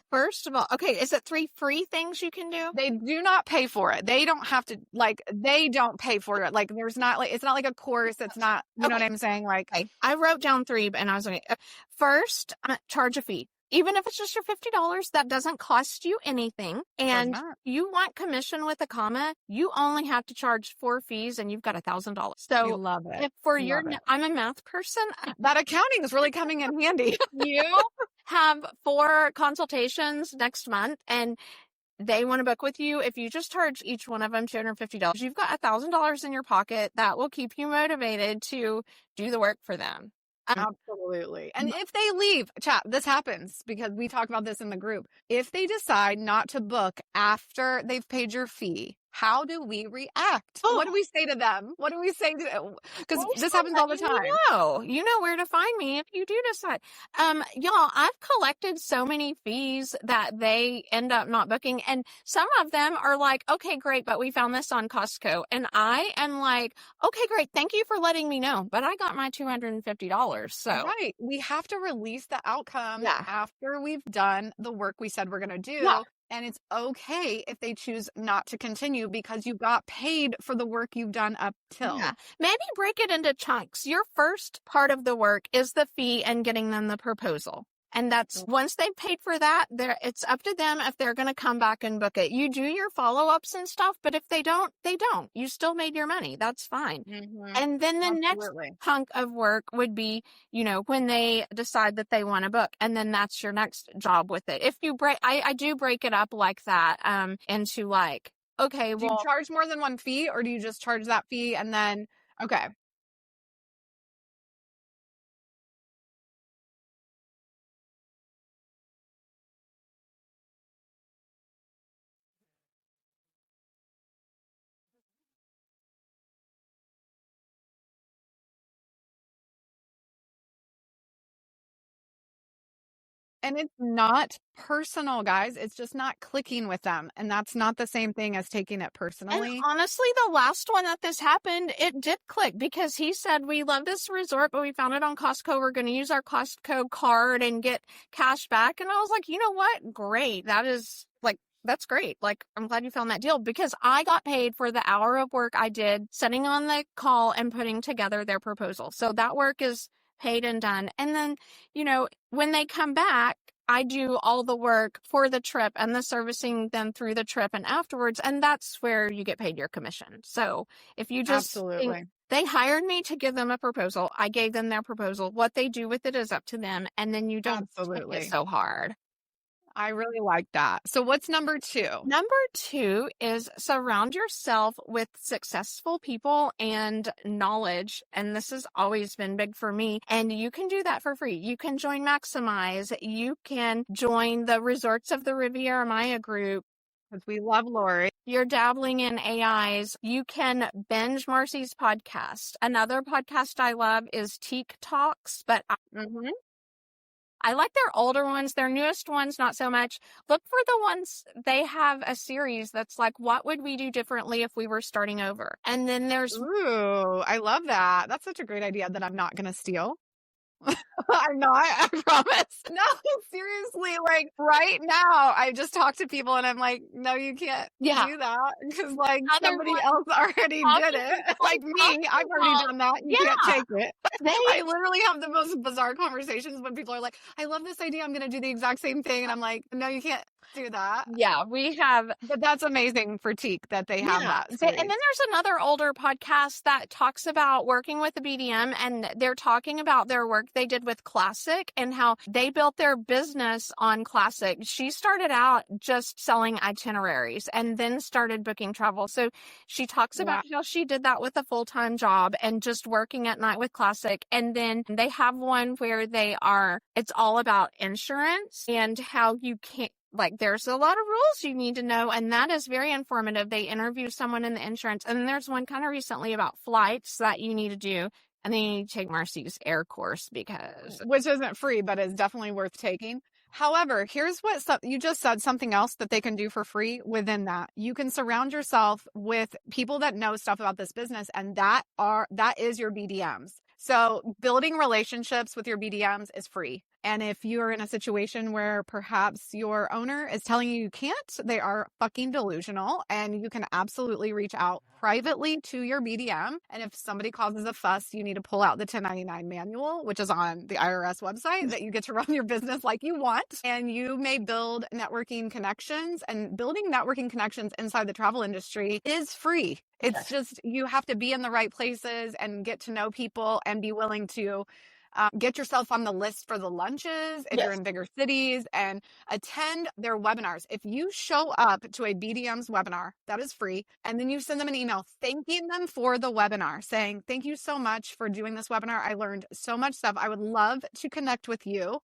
First of all, is it 3 free things you can do? They do not pay for it. They don't have to, they don't pay for it. Like, there's not like, it's not like a course. It's not, you know what I'm saying? Like, I wrote down 3, and I was like, first, charge a fee. Even if it's just your $50, that doesn't cost you anything. And you want commission with a comma, you only have to charge 4 fees, and you've got $1,000. So I love it. I'm a math person. That accounting is really coming in handy. You have 4 consultations next month, and they want to book with you. If you just charge each one of them $250, you've got $1,000 in your pocket that will keep you motivated to do the work for them. Absolutely. And if they leave, chat, this happens because we talk about this in the group. If they decide not to book after they've paid your fee, how do we react? What do we say to them? What do we say to them? Because this happens all the time. You know where to find me if you do decide. Y'all, I've collected so many fees that they end up not booking. And some of them are like, okay, great, but we found this on Costco. And I am like, okay, great. Thank you for letting me know. But I got my $250. So right. We have to release the outcome after we've done the work we said we're going to do. Yeah. And it's okay if they choose not to continue because you got paid for the work you've done up till. Yeah. Maybe break it into chunks. Your first part of the work is the fee and getting them the proposal. And that's once they've paid for that, it's up to them if they're going to come back and book it. You do your follow-ups and stuff, but if they don't, they don't. You still made your money. That's fine. Mm-hmm. And then the Absolutely. next hunk of work would be, when they decide that they want to book, and then that's your next job with it. If you I do break it up like that, into like, okay, Do you charge more than one fee, or do you just charge that fee and then, okay. And it's not personal, guys. It's just not clicking with them. And that's not the same thing as taking it personally. And honestly, the last one that this happened, it did click because he said, we love this resort, but we found it on Costco. We're going to use our Costco card and get cash back. And I was like, you know what? Great. That's great. Like, I'm glad you found that deal because I got paid for the hour of work I did setting on the call and putting together their proposal. So that work is paid and done. And then, when they come back, I do all the work for the trip and the servicing them through the trip and afterwards. And that's where you get paid your commission. So if you just think, they hired me to give them a proposal, I gave them their proposal. What they do with it is up to them. And then you don't take it so hard. I really like that. So what's number 2? Number 2 is surround yourself with successful people and knowledge. And this has always been big for me. And you can do that for free. You can join Maximize. You can join the Resorts of the Riviera Maya group. Because we love Lori. You're dabbling in AIs. You can binge Marcie's podcast. Another podcast I love is Teak Talks, but I like their older ones. Their newest ones, not so much. Look for the ones, they have a series that's like, what would we do differently if we were starting over? And then there's... Ooh, I love that. That's such a great idea that I'm not going to steal. I'm not, I promise. No, seriously, like right now, I just talked to people and I'm like, no, you can't do that because like somebody else already did it. Like me, I've already done that. You can't take it. I literally have the most bizarre conversations when people are like, I love this idea. I'm going to do the exact same thing. And I'm like, no, you can't do that. Yeah, we have. But that's amazing for Teak that they have that. And then there's another older podcast that talks about working with the BDM, and they're talking about their work they did with Classic and how they built their business on Classic. She started out just selling itineraries and then started booking travel. So she talks about how she did that with a full-time job and just working at night with Classic. And then they have one where it's all about insurance and how you can't, like, there's a lot of rules you need to know, and that is very informative. They interview someone in the insurance, and then there's one kind of recently about flights that you need to do, and then you need to take Marcie's air course which isn't free, but is definitely worth taking. However, here's what you just said, something else that they can do for free within that. You can surround yourself with people that know stuff about this business, and that is your BDMs. So building relationships with your BDMs is free. And if you're in a situation where perhaps your owner is telling you can't, they are fucking delusional, and you can absolutely reach out privately to your BDM. And if somebody causes a fuss, you need to pull out the 1099 manual, which is on the IRS website, that you get to run your business like you want. And you may build networking connections, and building networking connections inside the travel industry is free. It's just, you have to be in the right places and get to know people and be willing to get yourself on the list for the lunches if you're in bigger cities, and attend their webinars. If you show up to a BDM's webinar, that is free, and then you send them an email thanking them for the webinar, saying, thank you so much for doing this webinar. I learned so much stuff. I would love to connect with you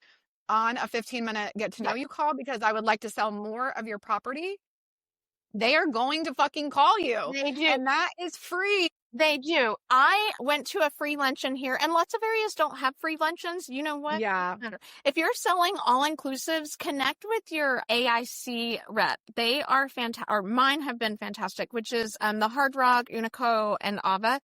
on a 15-minute get to know you call because I would like to sell more of your property. They are going to fucking call you. They do. And that is free. They do. I went to a free luncheon here, and lots of areas don't have free luncheons. You know what? Yeah. If you're selling all-inclusives, connect with your AIC rep. They are fantastic, or mine have been fantastic, which is the Hard Rock, Unico, and Ava.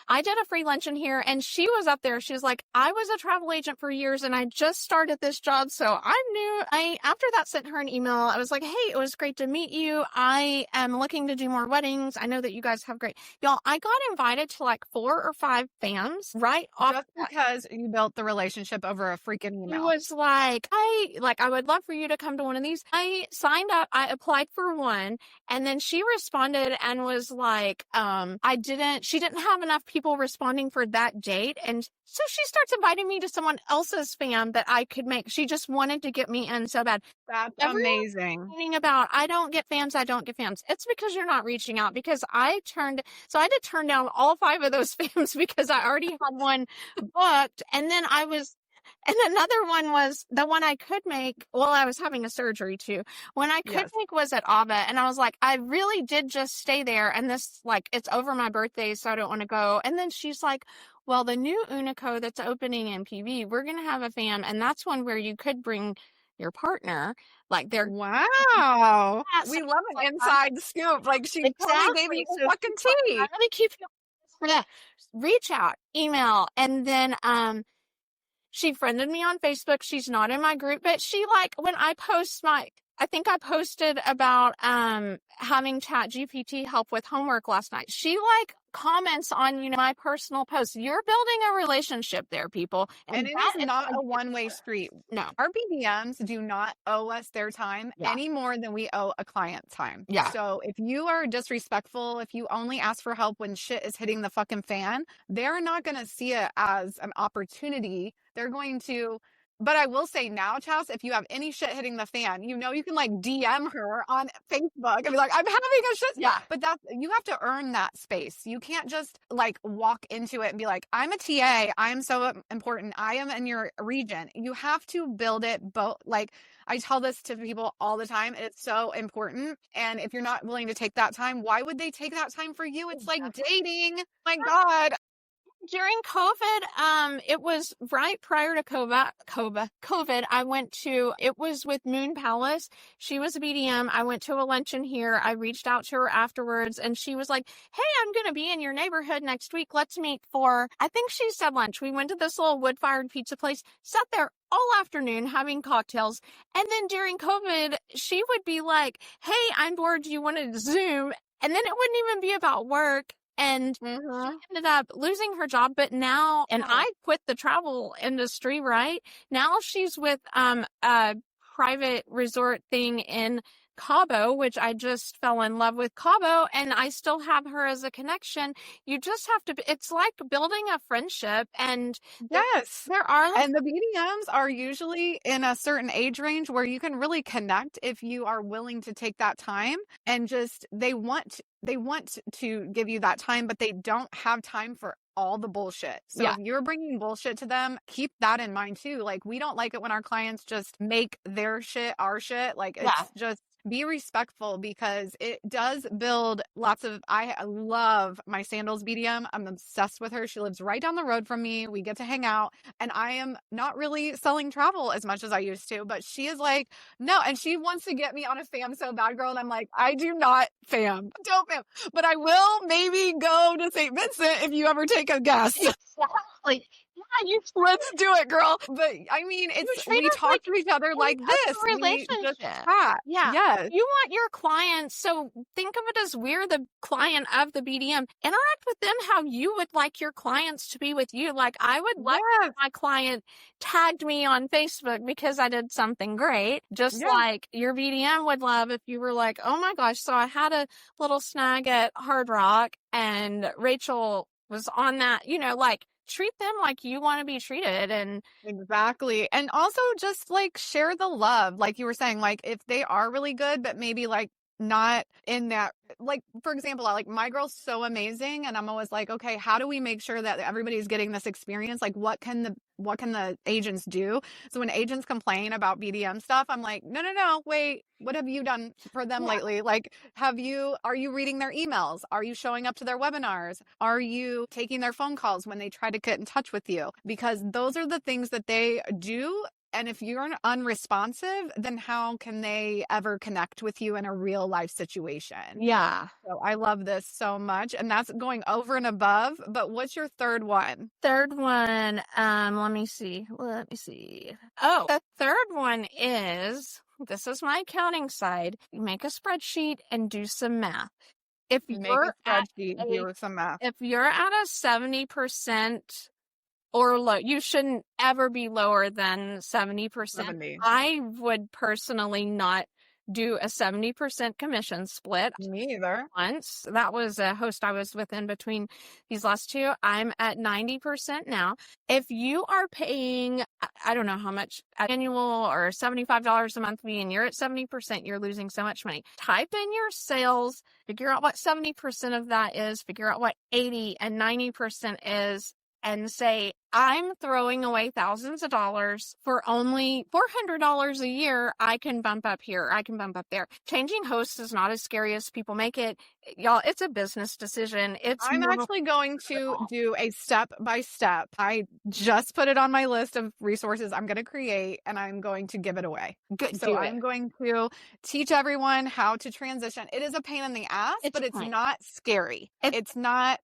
I did a free luncheon here and she was up there. She was like, I was a travel agent for years and I just started this job. So after that sent her an email. I was like, hey, it was great to meet you. I am looking to do more weddings. I know that you guys have y'all, I got invited to like 4 or 5 FAMs right off. Just because you built the relationship over a freaking email. It was like, I would love for you to come to one of these. I signed up. I applied for one. And then she responded and was like, she didn't have enough people responding for that date. And so she starts inviting me to someone else's FAM that I could make. She just wanted to get me in so bad. That's amazing. About, I don't get FAMs. It's because you're not reaching out, because I had to turn down all 5 of those FAMs because I already had one booked. And then and another one was the one I could make. Well, I was having a surgery too. When I could make was at Ava. And I was like, I really did just stay there. And this, like, it's over my birthday, so I don't want to go. And then she's like, well, the new Unico that's opening in PV, we're going to have a FAM. And that's one where you could bring your partner. Like, they're wow. We love an inside scoop. Like, she totally gave you the fucking tea. Let me keep you. Reach out, email, and then she friended me on Facebook. She's not in my group, but she, like, when I post I think I posted about having ChatGPT help with homework last night. She, like, comments on, my personal posts. You're building a relationship there, people. And it is not a one-way street. No. Our BDMs do not owe us their time any more than we owe a client time. Yeah. So if you are disrespectful, if you only ask for help when shit is hitting the fucking fan, they're not going to see it as an opportunity. They're going to... But I will say now, Chas, if you have any shit hitting the fan, you can, like, DM her on Facebook and be like, I'm having a shit. Yeah. But you have to earn that space. You can't just, like, walk into it and be like, I'm a TA. I'm so important. I am in your region. You have to build it both. Like, I tell this to people all the time. It's so important. And if you're not willing to take that time, why would they take that time for you? It's like dating. My God. During COVID, it was right prior to COVID, I went to, it was with Moon Palace. She was a BDM. I went to a luncheon here. I reached out to her afterwards and she was like, hey, I'm going to be in your neighborhood next week. Let's meet for, I think she said lunch. We went to this little wood-fired pizza place, sat there all afternoon having cocktails. And then during COVID, she would be like, hey, I'm bored. Do you want to Zoom? And then it wouldn't even be about work. And she ended up losing her job, but now, and I quit the travel industry, right? Now she's with a private resort thing in Cabo, which I just fell in love with Cabo, and I still have her as a connection. You just have to, it's like building a friendship. And yes, there are, and the BDMs are usually in a certain age range where you can really connect if you are willing to take that time, and just, they want to give you that time, but they don't have time for all the bullshit. So if you're bringing bullshit to them, keep that in mind too. Like, we don't like it when our clients just make their shit our shit. Like, it's just, be respectful, because it does build lots of, I love my Sandals BDM. I'm obsessed with her. She lives right down the road from me. We get to hang out, and I am not really selling travel as much as I used to, but she is like, no. And she wants to get me on a FAM so bad, girl. And I'm like, I do not FAM. Don't FAM. But I will maybe go to St. Vincent if you ever take a guest. Exactly. Let's do it, girl. But I mean, we talk to each other like this. Relationship. Yeah. Yes. You want your clients, so think of it as we're the client of the BDM. Interact with them how you would like your clients to be with you. Like, I would like if my client tagged me on Facebook because I did something great. Just like your BDM would love if you were like, oh my gosh, so I had a little snag at Hard Rock and Rachel was on that, like, treat them like you want to be treated. And exactly. And also just, like, share the love. Like you were saying, like, if they are really good, but maybe, like, not in that, like, for example, like, my girl's so amazing, and I'm always like, okay, how do we make sure that everybody's getting this experience? Like, what can the agents do? So when agents complain about BDM stuff, I'm like, no, wait, what have you done for them lately? Like, are you reading their emails? Are you showing up to their webinars? Are you taking their phone calls when they try to get in touch with you? Because those are the things that they do And if you're unresponsive, then how can they ever connect with you in a real life situation? Yeah. So I love this so much. And that's going over and above. But what's your third one? Third one, let me see. Oh, the third one is, this is my accounting side. Make a spreadsheet and do some math. If Make you're a spreadsheet, do some math. If you're at a 70% or low, you shouldn't ever be lower than 70%. 70. I would personally not do a 70% commission split. Me either. Once. That was a host I was with in between these last two. I'm at 90% now. If you are paying, I don't know how much annual or $75 a month fee and you're at 70%, you're losing so much money. Type in your sales, figure out what 70% of that is, figure out what 80 and 90% is, and say, I'm throwing away thousands of dollars for only $400 a year. I can bump up here. I can bump up there. Changing hosts is not as scary as people make it. Y'all, it's a business decision. I'm actually going to do a step-by-step. I just put it on my list of resources I'm going to create, and I'm going to give it away. Good. So I'm going to teach everyone how to transition. It is a pain in the ass, but it's not scary. It's not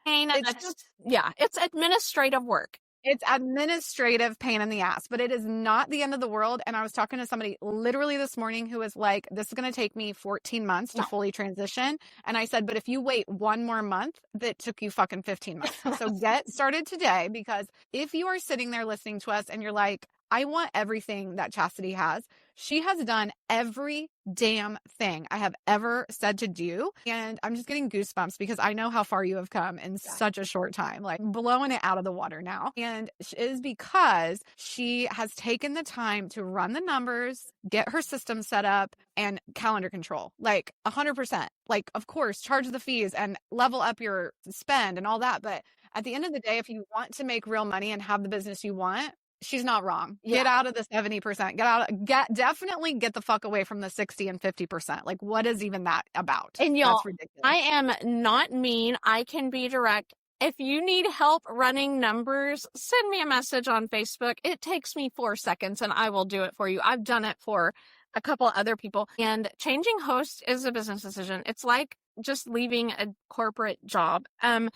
pain. It's administrative work. It's administrative pain in the ass, but it is not the end of the world. And I was talking to somebody literally this morning who was like, this is going to take me 14 months to fully transition. And I said, but if you wait one more month, that took you fucking 15 months. So get started today, because if you are sitting there listening to us and you're like, I want everything that Chasity has. She has done every damn thing I have ever said to do. And I'm just getting goosebumps because I know how far you have come in such a short time, like blowing it out of the water now. And it is because she has taken the time to run the numbers, get her system set up, and calendar control, like 100%. Like, of course, charge the fees and level up your spend and all that. But at the end of the day, if you want to make real money and have the business you want, she's not wrong. Yeah. Get out of the 70%. Definitely get the fuck away from the 60 and 50%. Like, what is even that about? And y'all, that's ridiculous. I am not mean. I can be direct. If you need help running numbers, send me a message on Facebook. It takes me 4 seconds and I will do it for you. I've done it for a couple other people. And changing hosts is a business decision. It's like just leaving a corporate job. Some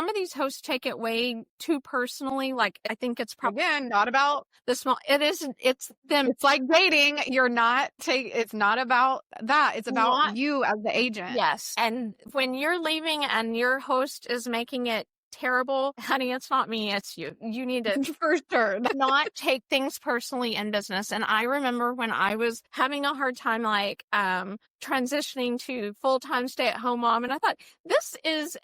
of these hosts take it way too personally. Like, I think it's probably again not about the small. It's them. It's like dating. It's not about that. It's about you as the agent. Yes. And when you're leaving and your host is making it terrible, honey, it's not me, it's you. You need to for sure not take things personally in business. And I remember when I was having a hard time, like transitioning to full-time stay-at-home mom, and I thought, this is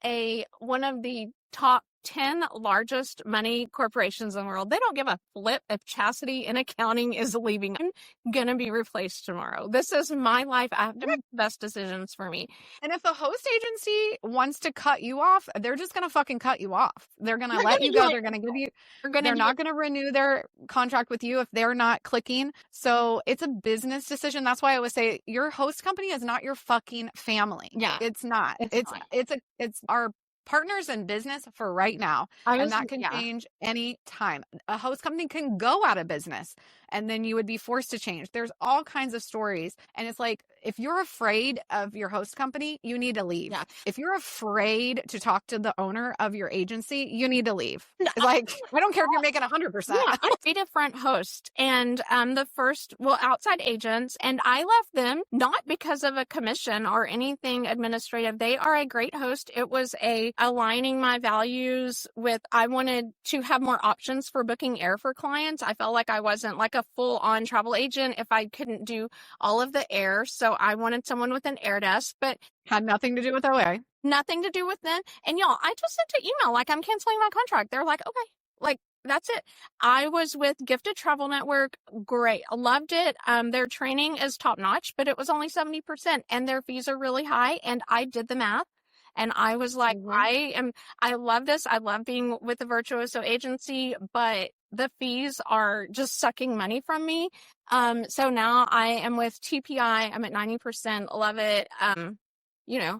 one of the top 10 largest money corporations in the world. They don't give a flip if Chasity in accounting is leaving. I'm gonna be replaced tomorrow. This is my life. I have to make the best decisions for me. And if the host agency wants to cut you off, they're just gonna fucking cut you off. They're gonna let you go. They're gonna give you. They're not gonna renew their contract with you if they're not clicking. So it's a business decision. That's why I would say your host company is not your fucking family. Yeah, it's not. It's our partners in business for right now. And that can change any time. A host company can go out of business and then you would be forced to change. There's all kinds of stories. And it's like, if you're afraid of your host company, you need to leave. Yeah. If you're afraid to talk to the owner of your agency, you need to leave. Like, I don't care if you're making 100%. Yeah, I'm 3 different hosts and outside agents, and I left them not because of a commission or anything administrative. They are a great host. It was aligning my values with, I wanted to have more options for booking air for clients. I felt like I wasn't like a full-on travel agent if I couldn't do all of the air. So I wanted someone with an air desk, but had nothing to do with OA. Nothing to do with them. And y'all, I just sent an email like, I'm canceling my contract. They're like, okay, like, that's it. I was with Gifted Travel Network. Great. I loved it. Their training is top notch, but it was only 70% and their fees are really high. And I did the math. And I was like, I love this. I love being with the Virtuoso agency, but the fees are just sucking money from me. So now I am with TPI. I'm at 90%. Love it.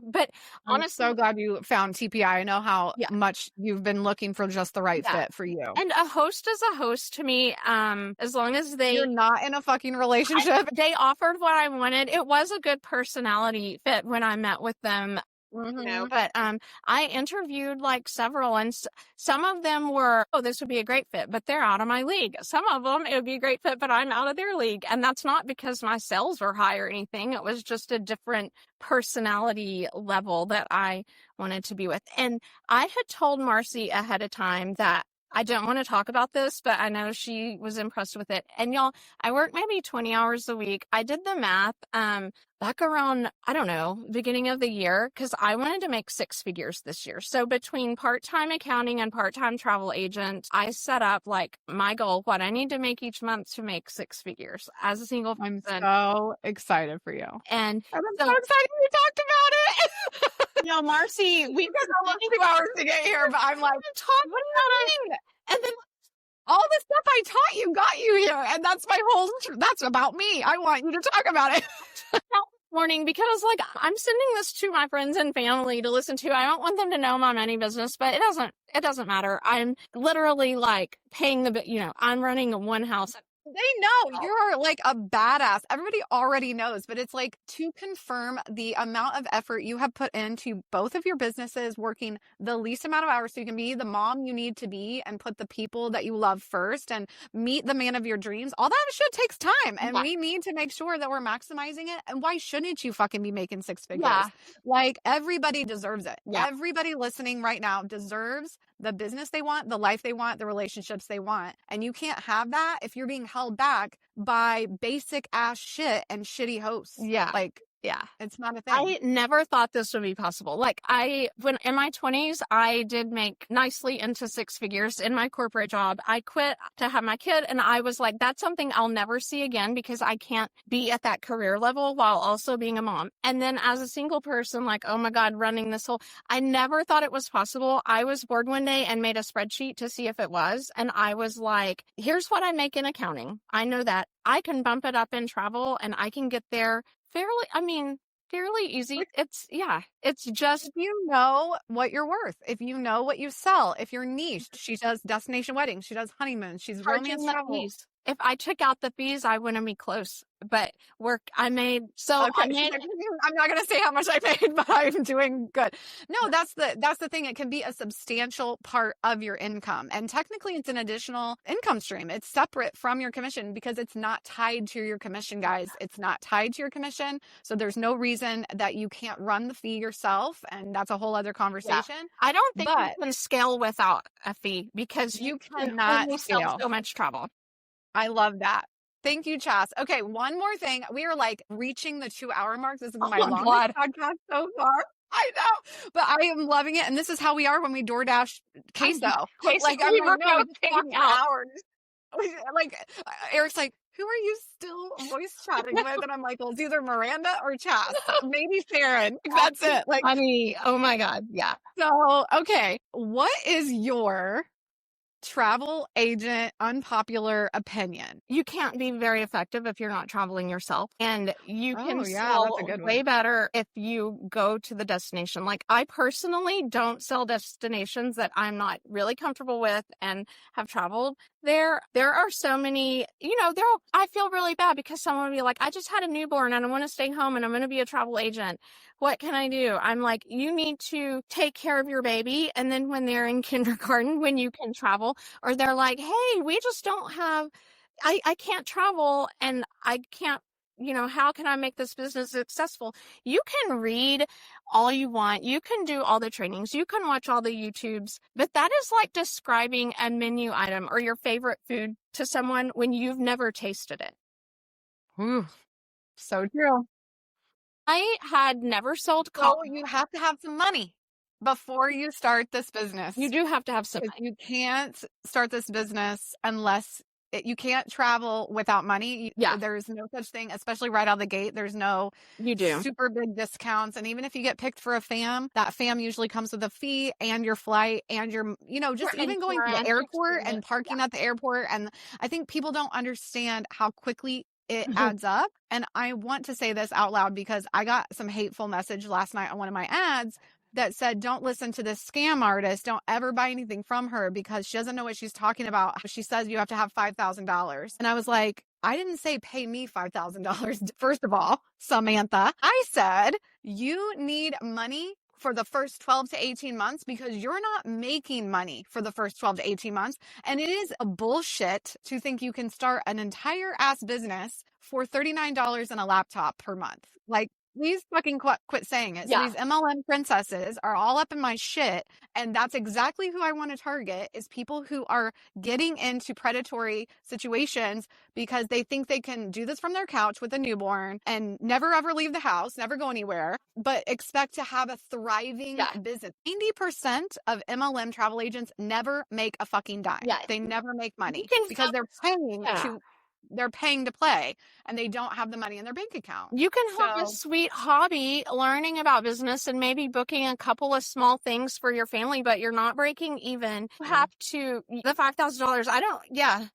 but I'm honestly, so glad you found TPI. I know how yeah. much you've been looking for just the right fit for you. And a host is a host to me, as long as You're not in a fucking relationship. they offered what I wanted. It was a good personality fit when I met with them. But I interviewed like several, and some of them were, oh, this would be a great fit, but they're out of my league. Some of them, it would be a great fit, but I'm out of their league. And that's not because my sales were high or anything. It was just a different personality level that I wanted to be with. And I had told Marcie ahead of time that I don't want to talk about this, but I know she was impressed with it. And y'all, I work maybe 20 hours a week. I did the math back around, I don't know, beginning of the year, because I wanted to make 6 figures this year. So between part-time accounting and part-time travel agent, I set up like my goal, what I need to make each month to make 6 figures as a single person. I'm so excited for you. And I'm so excited you talked about it. Marcie, we took almost 2 hours to get here, but I'm like, talk what do you mean? and then all the stuff I taught you got you here. And that's my whole, that's about me. I want you to talk about it. Morning, because like I'm sending this to my friends and family to listen to. I don't want them to know my money business, but it doesn't matter. I'm literally like paying I'm running one house. They know you're like a badass. Everybody already knows, but it's like to confirm the amount of effort you have put into both of your businesses, working the least amount of hours so you can be the mom you need to be and put the people that you love first and meet the man of your dreams. All that shit takes time, and we need to make sure that we're maximizing it. And why shouldn't you fucking be making 6 figures? Yeah. Like everybody deserves it. Yeah. Everybody listening right now deserves the business they want, the life they want, the relationships they want. And you can't have that if you're being held back by basic ass shit and shitty hosts. Yeah. Like, yeah, it's not a thing. I never thought this would be possible. Like when in my 20s, I did make nicely into 6 figures in my corporate job. I quit to have my kid, and I was like, that's something I'll never see again because I can't be at that career level while also being a mom. And then as a single person, like, oh my God, running this whole, I never thought it was possible. I was bored one day and made a spreadsheet to see if it was. And I was like, here's what I make in accounting. I know that I can bump it up in travel and I can get there fairly easy. It's just, if you know what you're worth, if you know what you sell, if you're niched, she does destination weddings, she does honeymoons, she's romance travel. If I took out the fees, I wouldn't be close. But I made, so okay. I'm not going to say how much I made, but I'm doing good. No, that's the thing. It can be a substantial part of your income. And technically it's an additional income stream. It's separate from your commission because it's not tied to your commission, guys. It's not tied to your commission. So there's no reason that you can't run the fee yourself. And that's a whole other conversation. Yeah. I don't think you can scale without a fee because you cannot scale so much travel. I love that. Thank you, Chas. Okay, one more thing. We are like reaching the 2-hour mark. This is my longest podcast so far. I know, but I am loving it. And this is how we are when we DoorDash queso. Like, I'm like, no, it's 4 hours. Like, Eric's like, who are you still voice chatting with? And I'm like, well, it's either Miranda or Chas. Maybe Sharon. That's it. Like, funny. Oh my God. Yeah. So, okay. What is your travel agent unpopular opinion? You can't be very effective if you're not traveling yourself, and you can sell that's a good way better if you go to the destination. Like, I personally don't sell destinations that I'm not really comfortable with and have traveled there. There are so many, I feel really bad because someone would be like, I just had a newborn and I want to stay home and I'm going to be a travel agent. What can I do? I'm like, you need to take care of your baby. And then when they're in kindergarten, when you can travel, or they're like, hey, we just don't have, I can't travel and I can't, how can I make this business successful? You can read all you want. You can do all the trainings. You can watch all the YouTubes, but that is like describing a menu item or your favorite food to someone when you've never tasted it. Ooh, so true. I had never sold coffee. So you have to have some money before you start this business. You do have to have some money. You can't start this business unless you can't travel without money. There's no such thing, especially right out of the gate. There's no super big discounts. And even if you get picked for a fam, that fam usually comes with a fee and your flight and your, just even going to the airport and parking at the airport. And I think people don't understand how quickly it adds up. And I want to say this out loud because I got some hateful message last night on one of my ads that said, don't listen to this scam artist. Don't ever buy anything from her because she doesn't know what she's talking about. She says you have to have $5,000. And I was like, I didn't say pay me $5,000. First of all, Samantha, I said you need money for the first 12 to 18 months because you're not making money for the first 12 to 18 months. And it is a bullshit to think you can start an entire ass business for $39 and a laptop per month. Like, please fucking quit saying it. So these MLM princesses are all up in my shit. And that's exactly who I want to target is people who are getting into predatory situations because they think they can do this from their couch with a newborn and never ever leave the house, never go anywhere, but expect to have a thriving business. 90% of MLM travel agents never make a fucking dime. They never make money because they're paying to play and they don't have the money in their bank account. You can have a sweet hobby learning about business and maybe booking a couple of small things for your family, but you're not breaking even. You have to, the $5,000.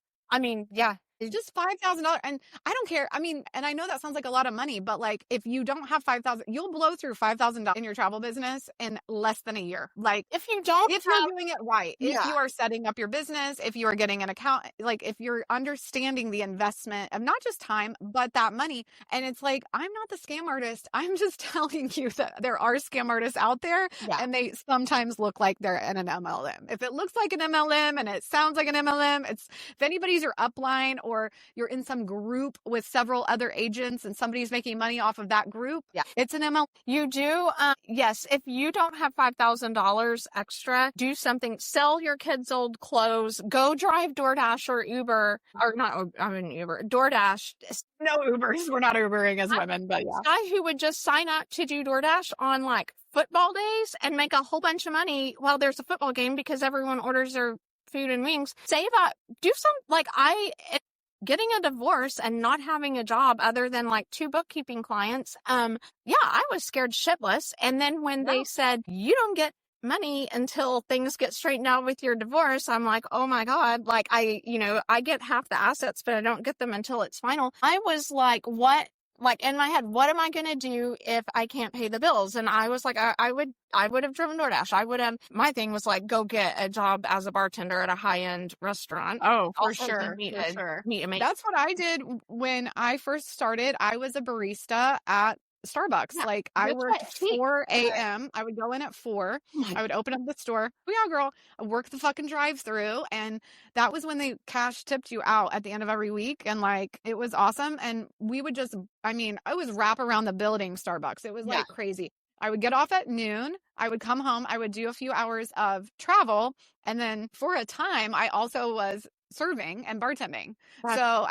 It's just $5,000. And I don't care. I mean, and I know that sounds like a lot of money, but like if you don't have $5,000, you'll blow through $5,000 in your travel business in less than a year. Like if you're doing it right, if you are setting up your business, if you are getting an account, like if you're understanding the investment of not just time, but that money. And it's like, I'm not the scam artist. I'm just telling you that there are scam artists out there and they sometimes look like they're in an MLM. If it looks like an MLM and it sounds like an MLM, if anybody's your upline or you're in some group with several other agents and somebody's making money off of that group, it's an MLM. You do, yes, if you don't have $5,000 extra, do something, sell your kids' old clothes, go drive DoorDash or Uber, or not, I mean Uber, DoorDash. No Ubers, we're not Ubering as women, but guy who would just sign up to do DoorDash on like football days and make a whole bunch of money while there's a football game because everyone orders their food and wings. Save up, do some, like getting a divorce and not having a job other than like 2 bookkeeping clients. I was scared shitless. And then when they said, you don't get money until things get straightened out with your divorce, I'm like, oh my God, like I get half the assets, but I don't get them until it's final. I was like, what? Like in my head, what am I going to do if I can't pay the bills? And I was like, I would have driven DoorDash. My thing was like, go get a job as a bartender at a high-end restaurant. Oh, for sure. That's what I did when I first started. I was a barista at Starbucks. Like I worked 4 a.m. I would go in at 4. I would open up the store. Yeah, girl. I work the fucking drive-through. And that was when they cash tipped you out at the end of every week. And like, it was awesome. And we would just, I was wrap around the building Starbucks. It was like crazy. I would get off at noon. I would come home. I would do a few hours of travel. And then for a time, I also was serving and bartending. So,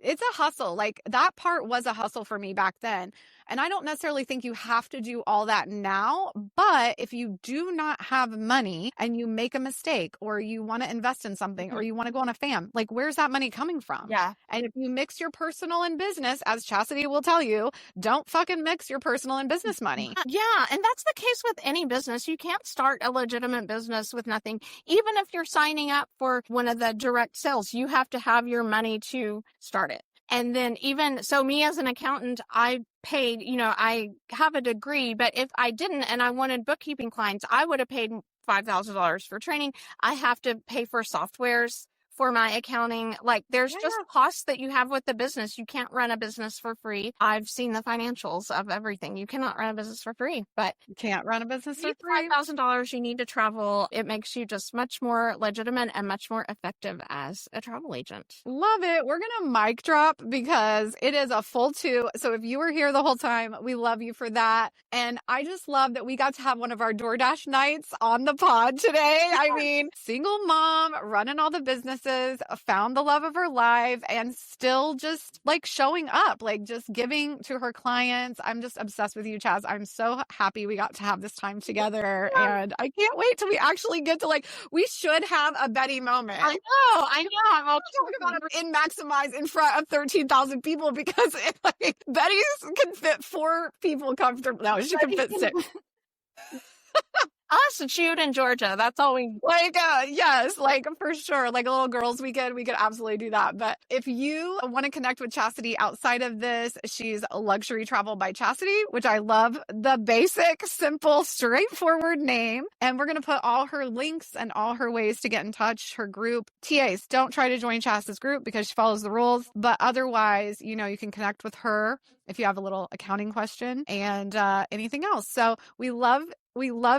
it's a hustle. Like that part was a hustle for me back then. And I don't necessarily think you have to do all that now, but if you do not have money and you make a mistake or you want to invest in something or you want to go on a fam, like where's that money coming from? And if you mix your personal and business, as Chasity will tell you, don't fucking mix your personal and business money. And that's the case with any business. You can't start a legitimate business with nothing. Even if you're signing up for one of the direct sales, you have to have your money to start it. And then even so, me as an accountant, I paid, I have a degree, but if I didn't and I wanted bookkeeping clients, I would have paid $5,000 for training. I have to pay for softwares for my accounting. Like there's just costs that you have with the business. You can't run a business for free. I've seen the financials of everything. You cannot run a business for free, but you can't run a business for free. $5,000, you need to travel. It makes you just much more legitimate and much more effective as a travel agent. Love it. We're going to mic drop because it is a full 2. So if you were here the whole time, we love you for that. And I just love that we got to have one of our DoorDash nights on the pod today. Single mom running all the businesses, found the love of her life and still just like showing up, like just giving to her clients. I'm just obsessed with you, Chaz. I'm so happy we got to have this time together and I can't wait till we actually get to we should have a Betty moment. I know. I'm all talking about it in Maximize in front of 13,000 people because Betty can fit 4 people comfortably. No, she can fit 6. Us, Jude, and Georgia. That's all we Like, yes, like for sure. Like a little girls weekend, we could absolutely do that. But if you want to connect with Chasity outside of this, she's Luxury Travel by Chasity, which I love the basic, simple, straightforward name. And we're going to put all her links and all her ways to get in touch, her group. TAs, don't try to join Chastity's group because she follows the rules. But otherwise, you know, you can connect with her if you have a little accounting question and anything else. So we love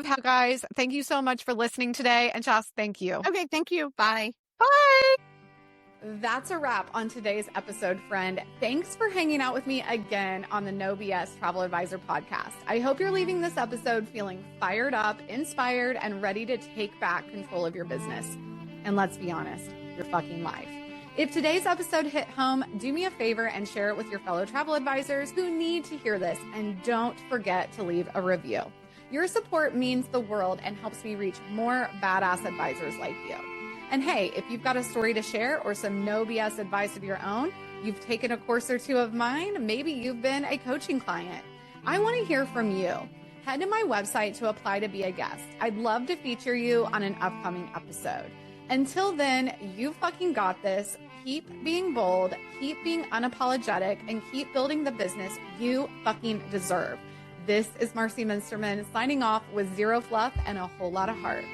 how, guys. Thank you so much for listening today. And Chas, thank you. Okay, thank you. Bye. Bye. That's a wrap on today's episode, friend. Thanks for hanging out with me again on the No BS Travel Advisor podcast. I hope you're leaving this episode feeling fired up, inspired, and ready to take back control of your business. And let's be honest, your fucking life. If today's episode hit home, do me a favor and share it with your fellow travel advisors who need to hear this. And don't forget to leave a review. Your support means the world and helps me reach more badass advisors like you. And hey, if you've got a story to share or some no BS advice of your own, you've taken a course or two of mine, maybe you've been a coaching client, I want to hear from you. Head to my website to apply to be a guest. I'd love to feature you on an upcoming episode. Until then, you fucking got this. Keep being bold, keep being unapologetic, and keep building the business you fucking deserve. This is Marcie Muensterman signing off with zero fluff and a whole lot of heart.